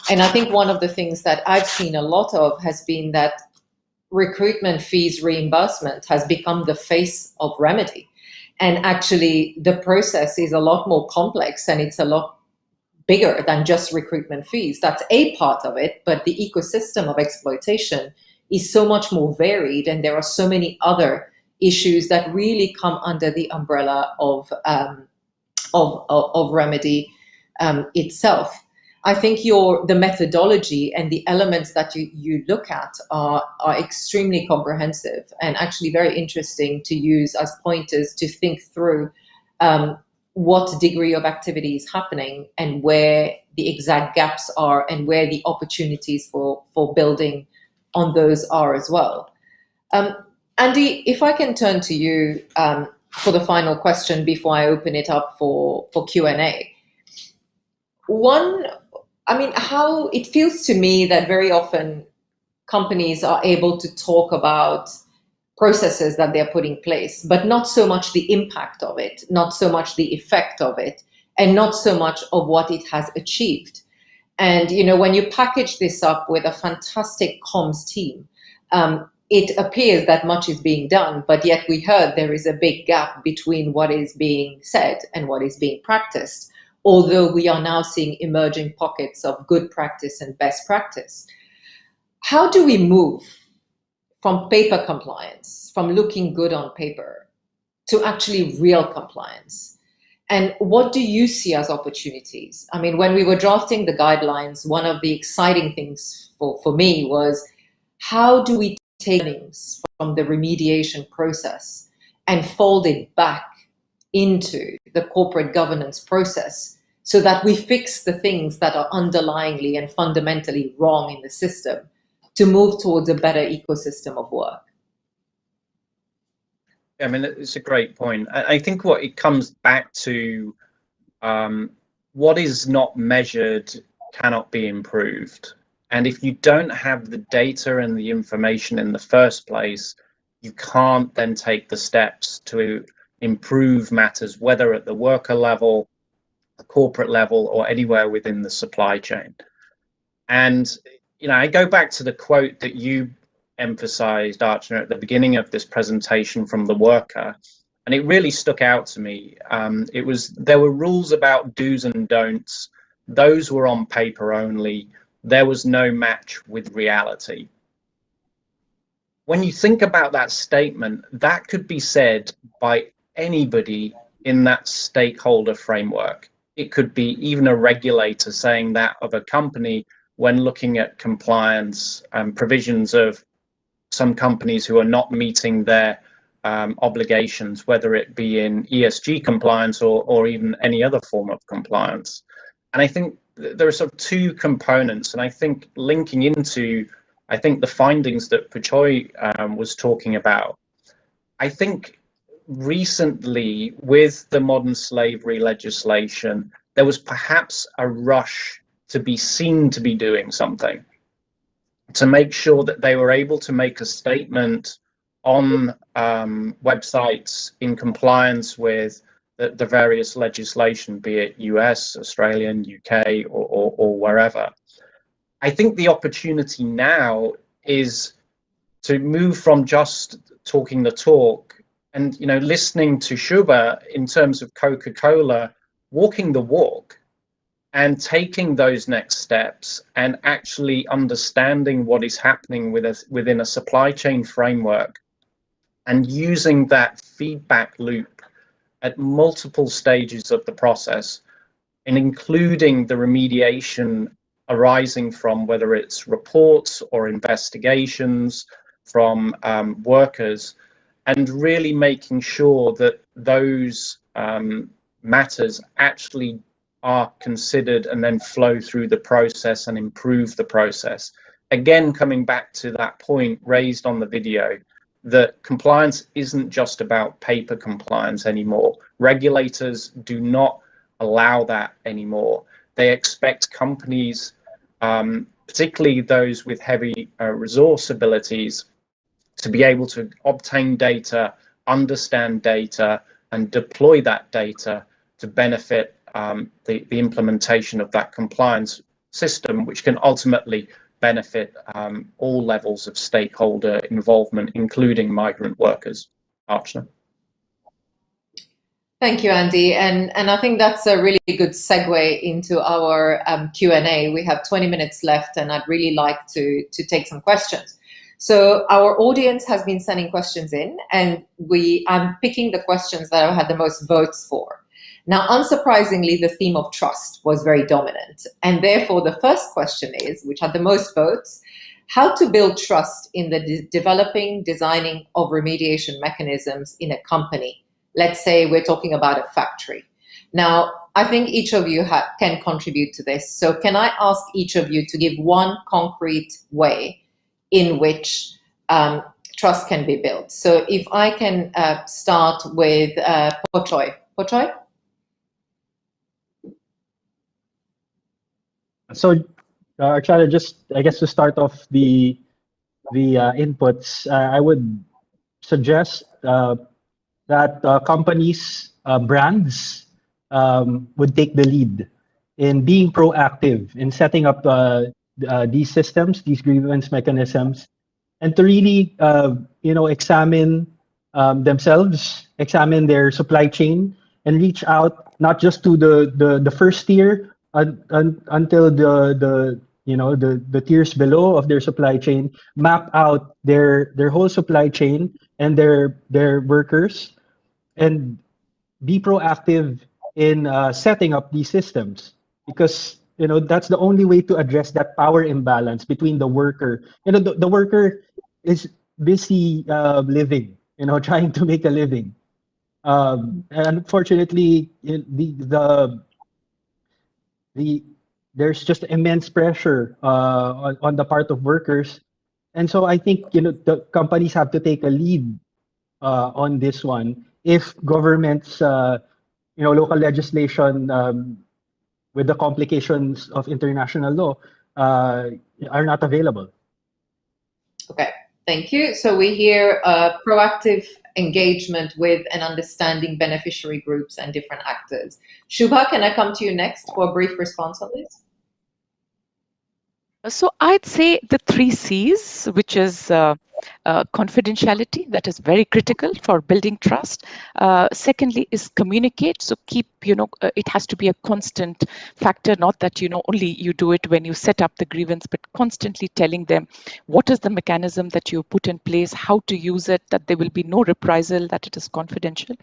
And I think one of the things that I've seen a lot of has been that recruitment fees reimbursement has become the face of remedy. And actually, the process is a lot more complex and it's a lot bigger than just recruitment fees. That's a part of it, but the ecosystem of exploitation is so much more varied, and there are so many other issues that really come under the umbrella of remedy itself. I think the methodology and the elements that you look at are extremely comprehensive and actually very interesting to use as pointers to think through what degree of activity is happening and where the exact gaps are and where the opportunities for building on those are as well. Andy, if I can turn to you for the final question before I open it up for Q&A. How it feels to me that very often companies are able to talk about processes that they're putting in place, but not so much the impact of it, not so much the effect of it, and not so much of what it has achieved. And, when you package this up with a fantastic comms team, it appears that much is being done, but yet we heard there is a big gap between what is being said and what is being practiced, although we are now seeing emerging pockets of good practice and best practice. How do we move from paper compliance, from looking good on paper, to actually real compliance? And what do you see as opportunities? I mean, when we were drafting the guidelines, one of the exciting things for me was, how do we take learnings from the remediation process and fold it back into the corporate governance process so that we fix the things that are underlyingly and fundamentally wrong in the system to move towards a better ecosystem of work? I mean, it's a great point. I think what it comes back to, what is not measured cannot be improved. And if you don't have the data and the information in the first place, you can't then take the steps to improve matters, whether at the worker level, the corporate level, or anywhere within the supply chain. And, I go back to the quote that you emphasized, Archana, at the beginning of this presentation from the worker, and it really stuck out to me. There were rules about do's and don'ts. Those were on paper only. There was no match with reality. When you think about that statement, that could be said by anybody in that stakeholder framework. It could be even a regulator saying that of a company when looking at compliance and provisions of some companies who are not meeting their obligations, whether it be in ESG compliance or even any other form of compliance. And I think there are sort of two components, and I think linking into, the findings that Puchoy was talking about. I think recently with the modern slavery legislation, there was perhaps a rush to be seen to be doing something, to make sure that they were able to make a statement on websites in compliance with the various legislation, be it US, Australian, UK, or wherever. I think the opportunity now is to move from just talking the talk and, listening to Shubha in terms of Coca-Cola, walking the walk and taking those next steps and actually understanding what is happening within a supply chain framework and using that feedback loop at multiple stages of the process, and including the remediation arising from whether it's reports or investigations from workers, and really making sure that those matters actually are considered and then flow through the process and improve the process. Again, coming back to that point raised on the video, that compliance isn't just about paper compliance anymore. Regulators do not allow that anymore. They expect companies, particularly those with heavy resource abilities, to be able to obtain data, understand data, and deploy that data to benefit the implementation of that compliance system, which can ultimately benefit all levels of stakeholder involvement, including migrant workers. Archana. Thank you, Andy. And I think that's a really good segue into our Q&A. We have 20 minutes left, and I'd really like to take some questions. So our audience has been sending questions in, and I'm picking the questions that I've had the most votes for. Now, unsurprisingly, the theme of trust was very dominant. And therefore, the first question is, which had the most votes, how to build trust in the developing, designing of remediation mechanisms in a company. Let's say we're talking about a factory. Now, I think each of you can contribute to this. So can I ask each of you to give one concrete way in which trust can be built? So if I can start with Pochoy. Pochoy? So, Archana, just I guess to start off the inputs, I would suggest that companies, brands would take the lead in being proactive in setting up these systems, these grievance mechanisms, and to really, examine themselves, examine their supply chain, and reach out not just to the first tier until the tiers below of their supply chain, map out their whole supply chain and their workers, and be proactive in setting up these systems, because that's the only way to address that power imbalance between the worker. The worker is busy living, trying to make a living. And unfortunately, there's just immense pressure on the part of workers, and so I think the companies have to take a lead on this one. If governments, local legislation with the complications of international law are not available. Okay, thank you. So we hear proactive engagement with and understanding beneficiary groups and different actors. Shubha, can I come to you next for a brief response on this? So I'd say the 3 C's, which is confidentiality, that is very critical for building trust. Secondly is communicate. So keep, it has to be a constant factor, not that, only you do it when you set up the grievance, but constantly telling them what is the mechanism that you put in place, how to use it, that there will be no reprisal, that it is confidential.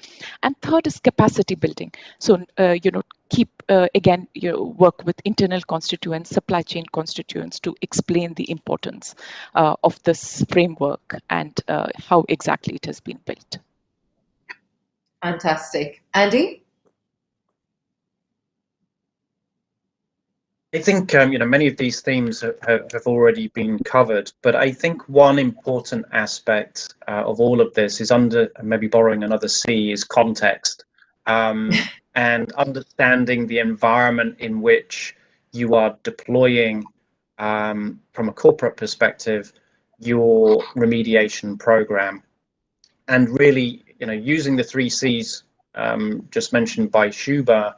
And third is capacity building. So, keep, again, work with internal constituents, supply chain constituents to explain the importance of this framework and how exactly it has been built. Fantastic. Andy? I think many of these themes have already been covered, but I think one important aspect of all of this is, maybe borrowing another C, is context, and understanding the environment in which you are deploying, from a corporate perspective, your remediation program, and really using the 3 C's just mentioned by Shubha,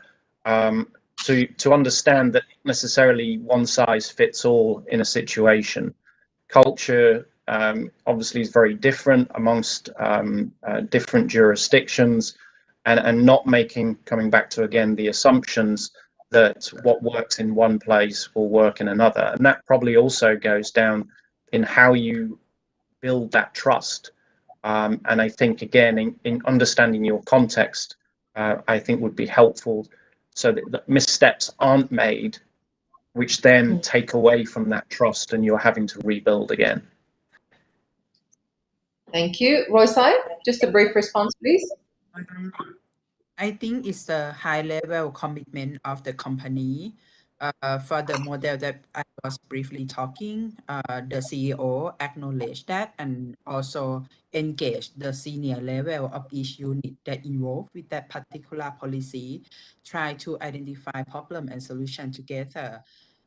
to understand that necessarily one size fits all in a situation. Culture obviously is very different amongst different jurisdictions, and not coming back to, again, the assumptions that what works in one place will work in another. And that probably also goes down in how you build that trust. And I think, again, in understanding your context, I think would be helpful, so that missteps aren't made, which then take away from that trust and you're having to rebuild again. Thank you. Roysai, just a brief response, please. I think it's the high level commitment of the company For the model that I was briefly talking, the CEO acknowledged that and also engaged the senior level of each unit that involved with that particular policy, try to identify problem and solution together.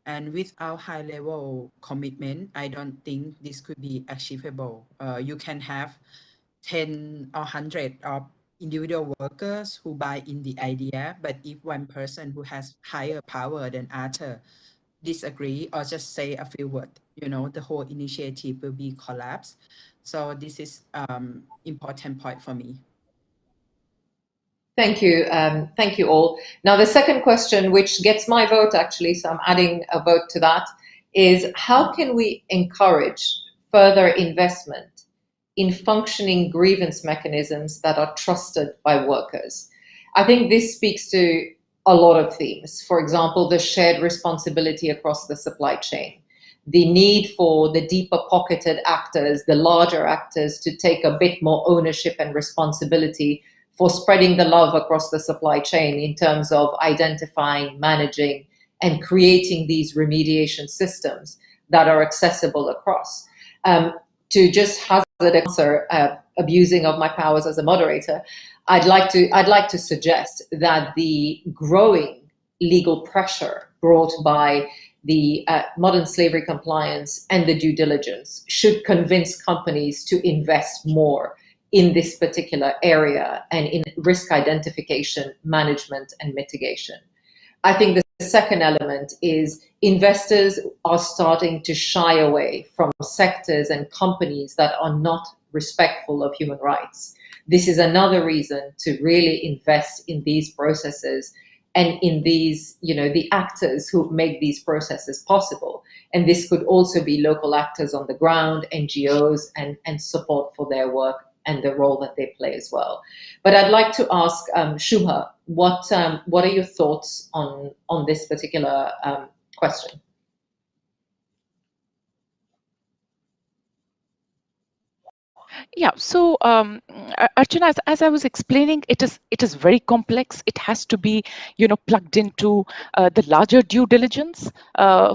And without high level commitment, I don't think this could be achievable. You can have 10 or 100 of individual workers who buy in the idea, but if one person who has higher power than other disagree or just say a few words, the whole initiative will be collapsed. So this is important point for me. Thank you. Thank you all. Now, the second question, which gets my vote actually, so I'm adding a vote to that, is how can we encourage further investment in functioning grievance mechanisms that are trusted by workers? I think this speaks to a lot of themes. For example, the shared responsibility across the supply chain, the need for the deeper pocketed actors, the larger actors, to take a bit more ownership and responsibility for spreading the love across the supply chain in terms of identifying, managing, and creating these remediation systems that are accessible across. To just hazard an answer, abusing of my powers as a moderator, I'd like to suggest that the growing legal pressure brought by the modern slavery compliance and the due diligence should convince companies to invest more in this particular area and in risk identification, management, and mitigation. I think the second element is investors are starting to shy away from sectors and companies that are not respectful of human rights. This is another reason to really invest in these processes and in these, the actors who make these processes possible. And this could also be local actors on the ground, NGOs, and support for their work and the role that they play as well. But I'd like to ask Shubha, what are your thoughts on this particular question? Yeah, so Archana, as I was explaining, it is very complex. It has to be, plugged into the larger due diligence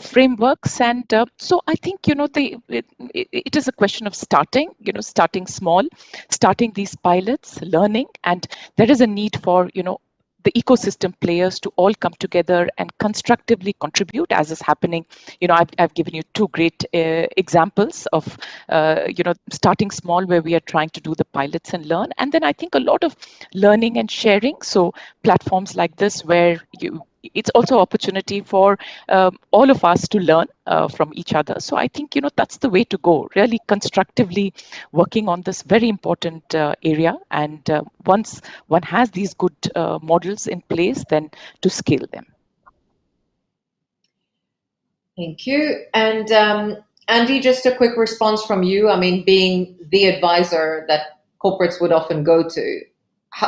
frameworks, and so I think it is a question of starting small, starting these pilots, learning, and there is a need for the ecosystem players to all come together and constructively contribute, as is happening. I've given you two great examples of starting small, where we are trying to do the pilots and learn, and then I think a lot of learning and sharing. So platforms like this, where it's also opportunity for all of us to learn from each other. So I think that's the way to go, really constructively working on this very important area, and once one has these good models in place, then to scale them. Thank you. And Andy, just a quick response from you. I mean, being the advisor that corporates would often go to,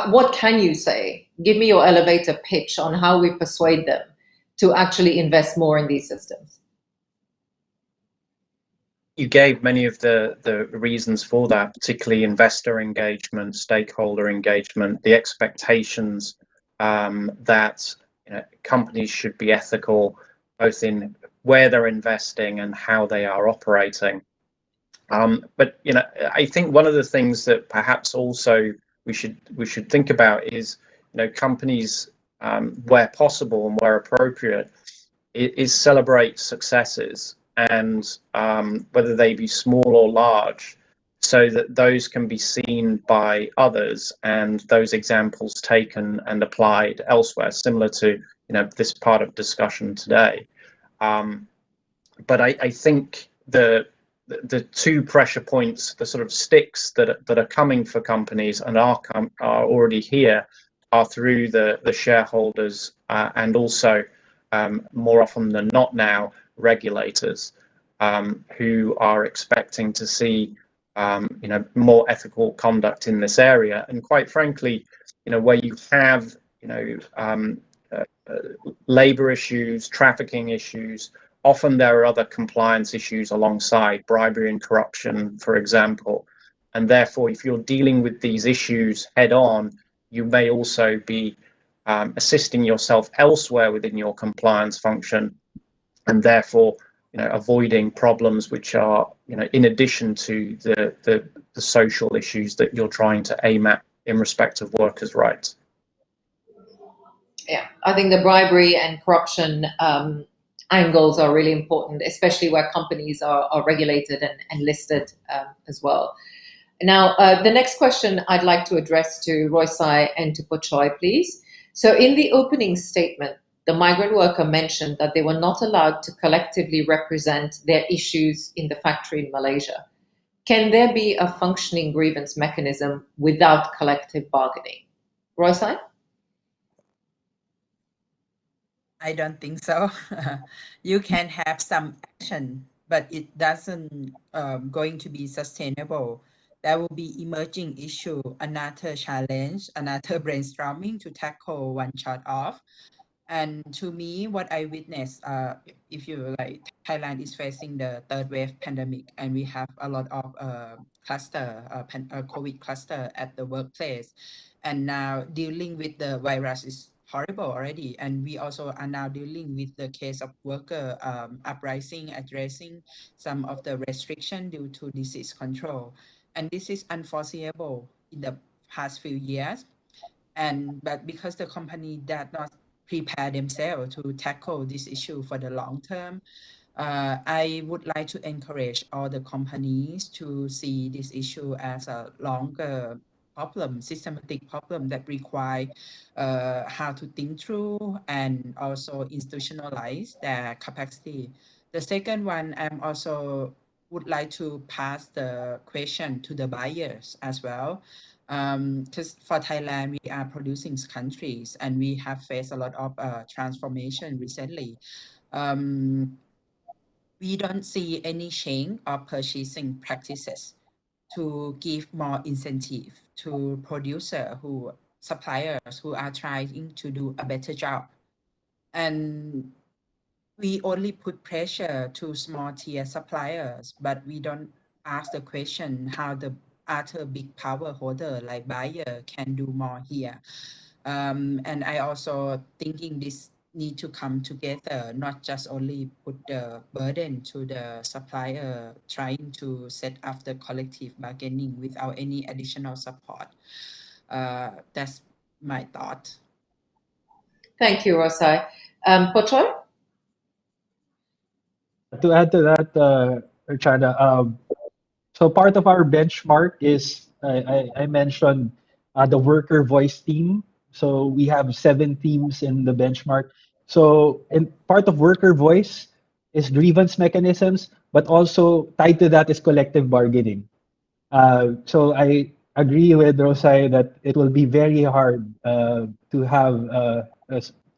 what can you say? Give me your elevator pitch on how we persuade them to actually invest more in these systems. You gave many of the reasons for that, particularly investor engagement, stakeholder engagement, the expectations that companies should be ethical, both in where they're investing and how they are operating. But I think one of the things that perhaps also we should think about is companies, where possible and where appropriate, is celebrate successes, and whether they be small or large, so that those can be seen by others and those examples taken and applied elsewhere, similar to this part of discussion today. But I think the two pressure points, the sort of sticks that are coming for companies and are already here, are through the shareholders and also more often than not now regulators, who are expecting to see more ethical conduct in this area. And quite frankly, where you have labor issues, trafficking issues, often there are other compliance issues alongside, bribery and corruption, for example. And therefore, if you're dealing with these issues head on, you may also be assisting yourself elsewhere within your compliance function, and therefore, avoiding problems which are, in addition to the social issues that you're trying to aim at in respect of workers' rights. Yeah, I think the bribery and corruption angles are really important, especially where companies are regulated and listed as well. Now, the next question I'd like to address to Roysai and to Pochoy, please. So in the opening statement, the migrant worker mentioned that they were not allowed to collectively represent their issues in the factory in Malaysia. Can there be a functioning grievance mechanism without collective bargaining? Roysai? I don't think so. You can have some action, but it doesn't going to be sustainable. There will be emerging issue, another challenge, another brainstorming to tackle one shot off. And to me, what I witnessed, if you like, Thailand is facing the third wave pandemic, and we have a lot of COVID cluster at the workplace. And now dealing with the virus is horrible already. And we also are now dealing with the case of worker uprising, addressing some of the restriction due to disease control. And this is unforeseeable in the past few years. But because the company did not prepare themselves to tackle this issue for the long term, I would like to encourage all the companies to see this issue as a longer problem, systematic problem that require how to think through and also institutionalize their capacity. The second one, I'm also would like to pass the question to the buyers as well. Because for Thailand, we are producing countries and we have faced a lot of transformation recently. We don't see any change of purchasing practices to give more incentive to suppliers who are trying to do a better job. And we only put pressure to small tier suppliers, but we don't ask the question how the other big power holder like buyer can do more here. And I also thinking this need to come together, not just only put the burden to the supplier trying to set up the collective bargaining without any additional support. That's my thought. Thank you, Roysai. Pochoy? To add to that, Chana, so part of our benchmark is I mentioned the worker voice team. So we have 7 teams in the benchmark. So in part of worker voice is grievance mechanisms, but also tied to that is collective bargaining. So I agree with Rosai that it will be very hard to have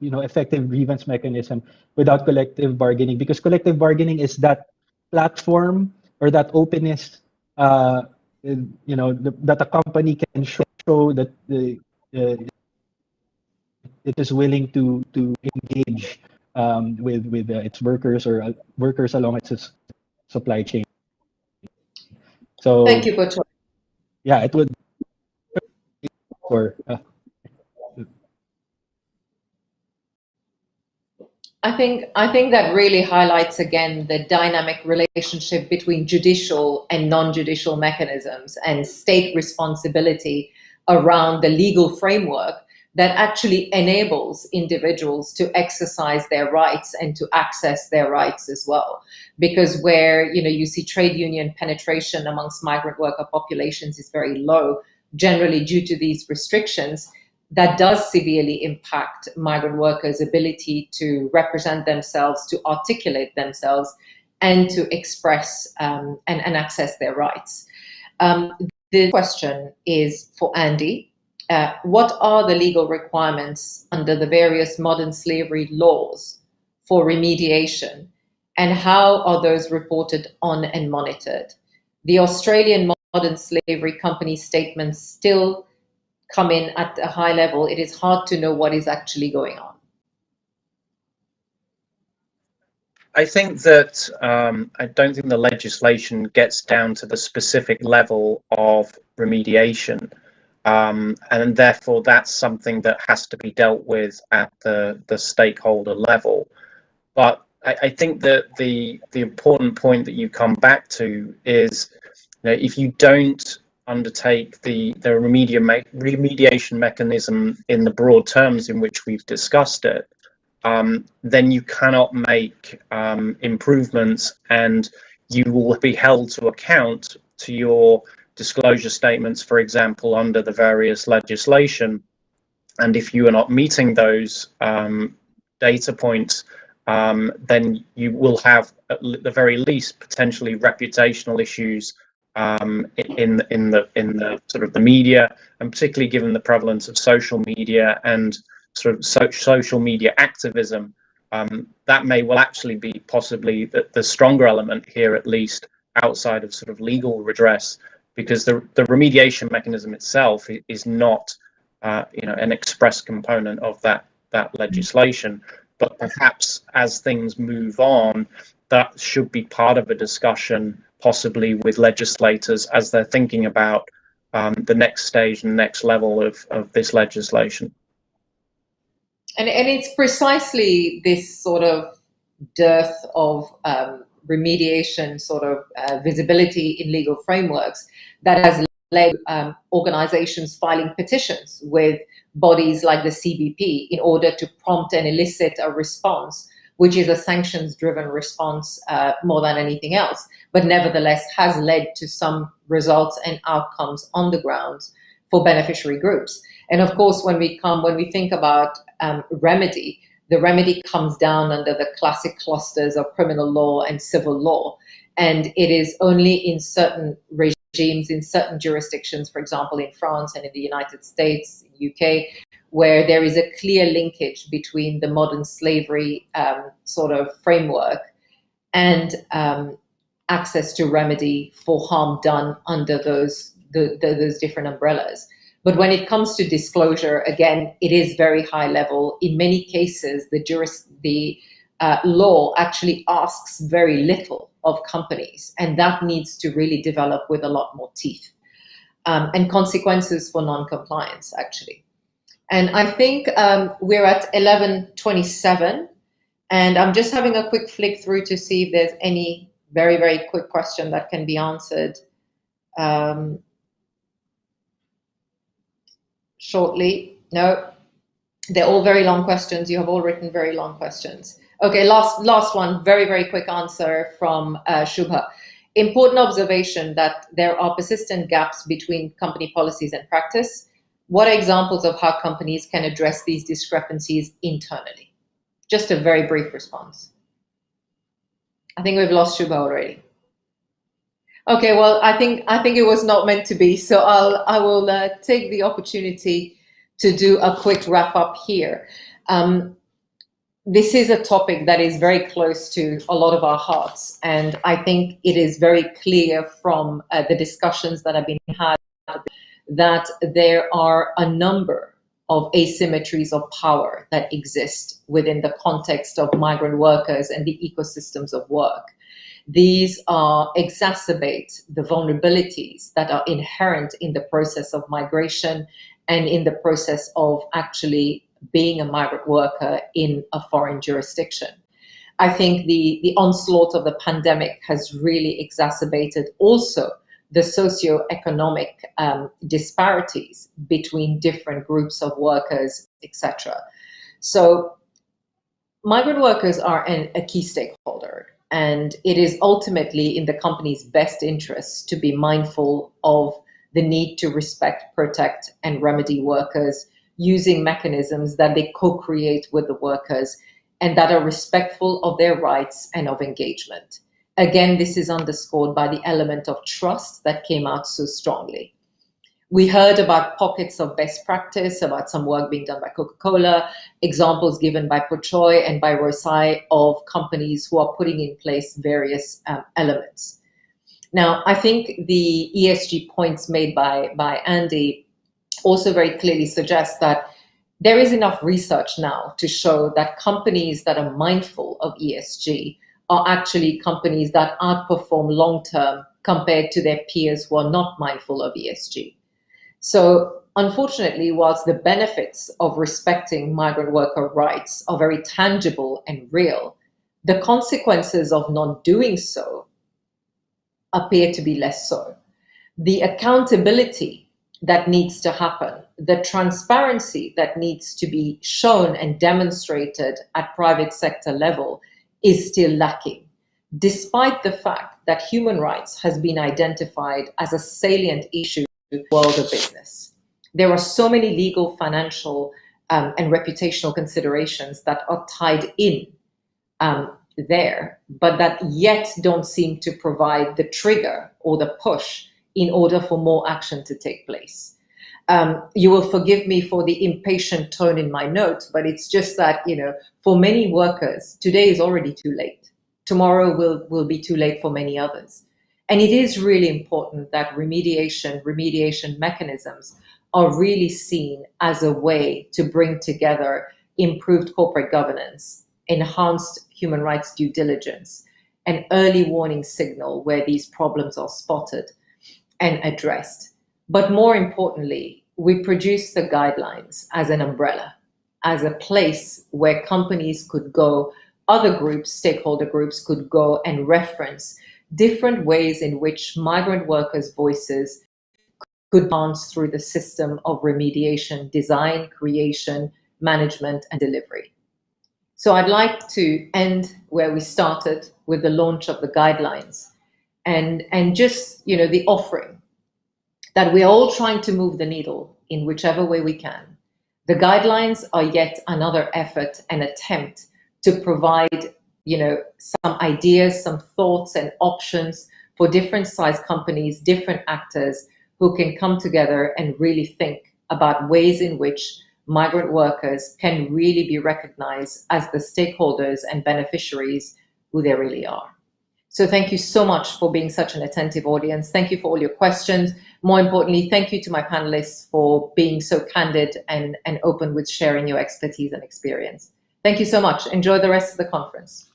effective grievance mechanism without collective bargaining, because collective bargaining is that platform or that openness that a company can show that it is willing to engage with its workers or workers along its supply chain. So Thank you, Pochoy. yeah, it would for I think that really highlights again the dynamic relationship between judicial and non-judicial mechanisms and state responsibility around the legal framework that actually enables individuals to exercise their rights and to access their rights as well. Because where you see trade union penetration amongst migrant worker populations is very low, generally due to these restrictions, that does severely impact migrant workers' ability to represent themselves, to articulate themselves, and to express and access their rights. The question is for Andy. What are the legal requirements under the various modern slavery laws for remediation, and how are those reported on and monitored? The Australian modern slavery company statements still come in at a high level. It is hard to know what is actually going on. I think that I don't think the legislation gets down to the specific level of remediation. and therefore that's something that has to be dealt with at the stakeholder level. But I think that the important point that you come back to is, if you don't undertake the remediation mechanism in the broad terms in which we've discussed it, then you cannot make improvements, and you will be held to account to your disclosure statements, for example, under the various legislation. And if you are not meeting those data points, then you will have, at the very least, potentially reputational issues in the sort of the media, and particularly given the prevalence of social media and sort of social media activism, that may well actually be possibly the stronger element here, at least outside of sort of legal redress, because the remediation mechanism itself is not an express component of that legislation. But perhaps as things move on, that should be part of a discussion, possibly with legislators as they're thinking about the next stage and next level of this legislation. And it's precisely this sort of dearth of remediation sort of visibility in legal frameworks that has led organizations filing petitions with bodies like the CBP in order to prompt and elicit a response, which is a sanctions-driven response more than anything else, but nevertheless has led to some results and outcomes on the ground for beneficiary groups. And of course, when we think about remedy, the remedy comes down under the classic clusters of criminal law and civil law. And it is only in certain regimes, in certain jurisdictions, for example, in France and in the United States, UK, where there is a clear linkage between the modern slavery sort of framework and access to remedy for harm done under those different umbrellas. But when it comes to disclosure, again, it is very high level. In many cases, the law actually asks very little of companies, and that needs to really develop with a lot more teeth and consequences for non-compliance, actually. And I think we're at 11:27, and I'm just having a quick flick through to see if there's any very, very quick question that can be answered shortly. No, they're all very long questions. You have all written very long questions. Okay, last one, very, very quick answer from Shubha. Important observation that there are persistent gaps between company policies and practice. What are examples of how companies can address these discrepancies internally? Just a very brief response. I think we've lost Shubha already. Okay, well, I think it was not meant to be, so I will take the opportunity to do a quick wrap up here. This is a topic that is very close to a lot of our hearts, and I think it is very clear from the discussions that have been had that there are a number of asymmetries of power that exist within the context of migrant workers and the ecosystems of work. These exacerbate the vulnerabilities that are inherent in the process of migration and in the process of actually being a migrant worker in a foreign jurisdiction. I think the onslaught of the pandemic has really exacerbated also the socioeconomic disparities between different groups of workers, etc. So migrant workers are a key stakeholder, and it is ultimately in the company's best interests to be mindful of the need to respect, protect, and remedy workers using mechanisms that they co-create with the workers and that are respectful of their rights and of engagement. Again, this is underscored by the element of trust that came out so strongly. We heard about pockets of best practice, about some work being done by Coca-Cola, examples given by Potroy and by Rosai of companies who are putting in place various elements. Now, I think the ESG points made by Andy also very clearly suggest that there is enough research now to show that companies that are mindful of ESG are actually companies that outperform long-term compared to their peers who are not mindful of ESG. So Unfortunately, whilst the benefits of respecting migrant worker rights are very tangible and real, the consequences of not doing so appear to be less so. The accountability that needs to happen, the transparency that needs to be shown and demonstrated at private sector level is still lacking, despite the fact that human rights has been identified as a salient issue in the world of business. There are so many legal, financial, and reputational considerations that are tied in there, but that yet don't seem to provide the trigger or the push in order for more action to take place. You will forgive me for the impatient tone in my note, but it's just that, for many workers, today is already too late. Tomorrow will be too late for many others. And it is really important that remediation mechanisms are really seen as a way to bring together improved corporate governance, enhanced human rights due diligence, an early warning signal where these problems are spotted and addressed. But more importantly, we produce the guidelines as an umbrella, as a place where companies could go, other groups, stakeholder groups could go and reference different ways in which migrant workers' voices could advance through the system of remediation, design, creation, management, and delivery. So I'd like to end where we started with the launch of the guidelines and just, the offering that we're all trying to move the needle in whichever way we can. The guidelines are yet another effort and attempt to provide, some ideas, some thoughts and options for different size companies, different actors who can come together and really think about ways in which migrant workers can really be recognized as the stakeholders and beneficiaries who they really are. So thank you so much for being such an attentive audience. Thank you for all your questions. More importantly, thank you to my panelists for being so candid and open with sharing your expertise and experience. Thank you so much. Enjoy the rest of the conference.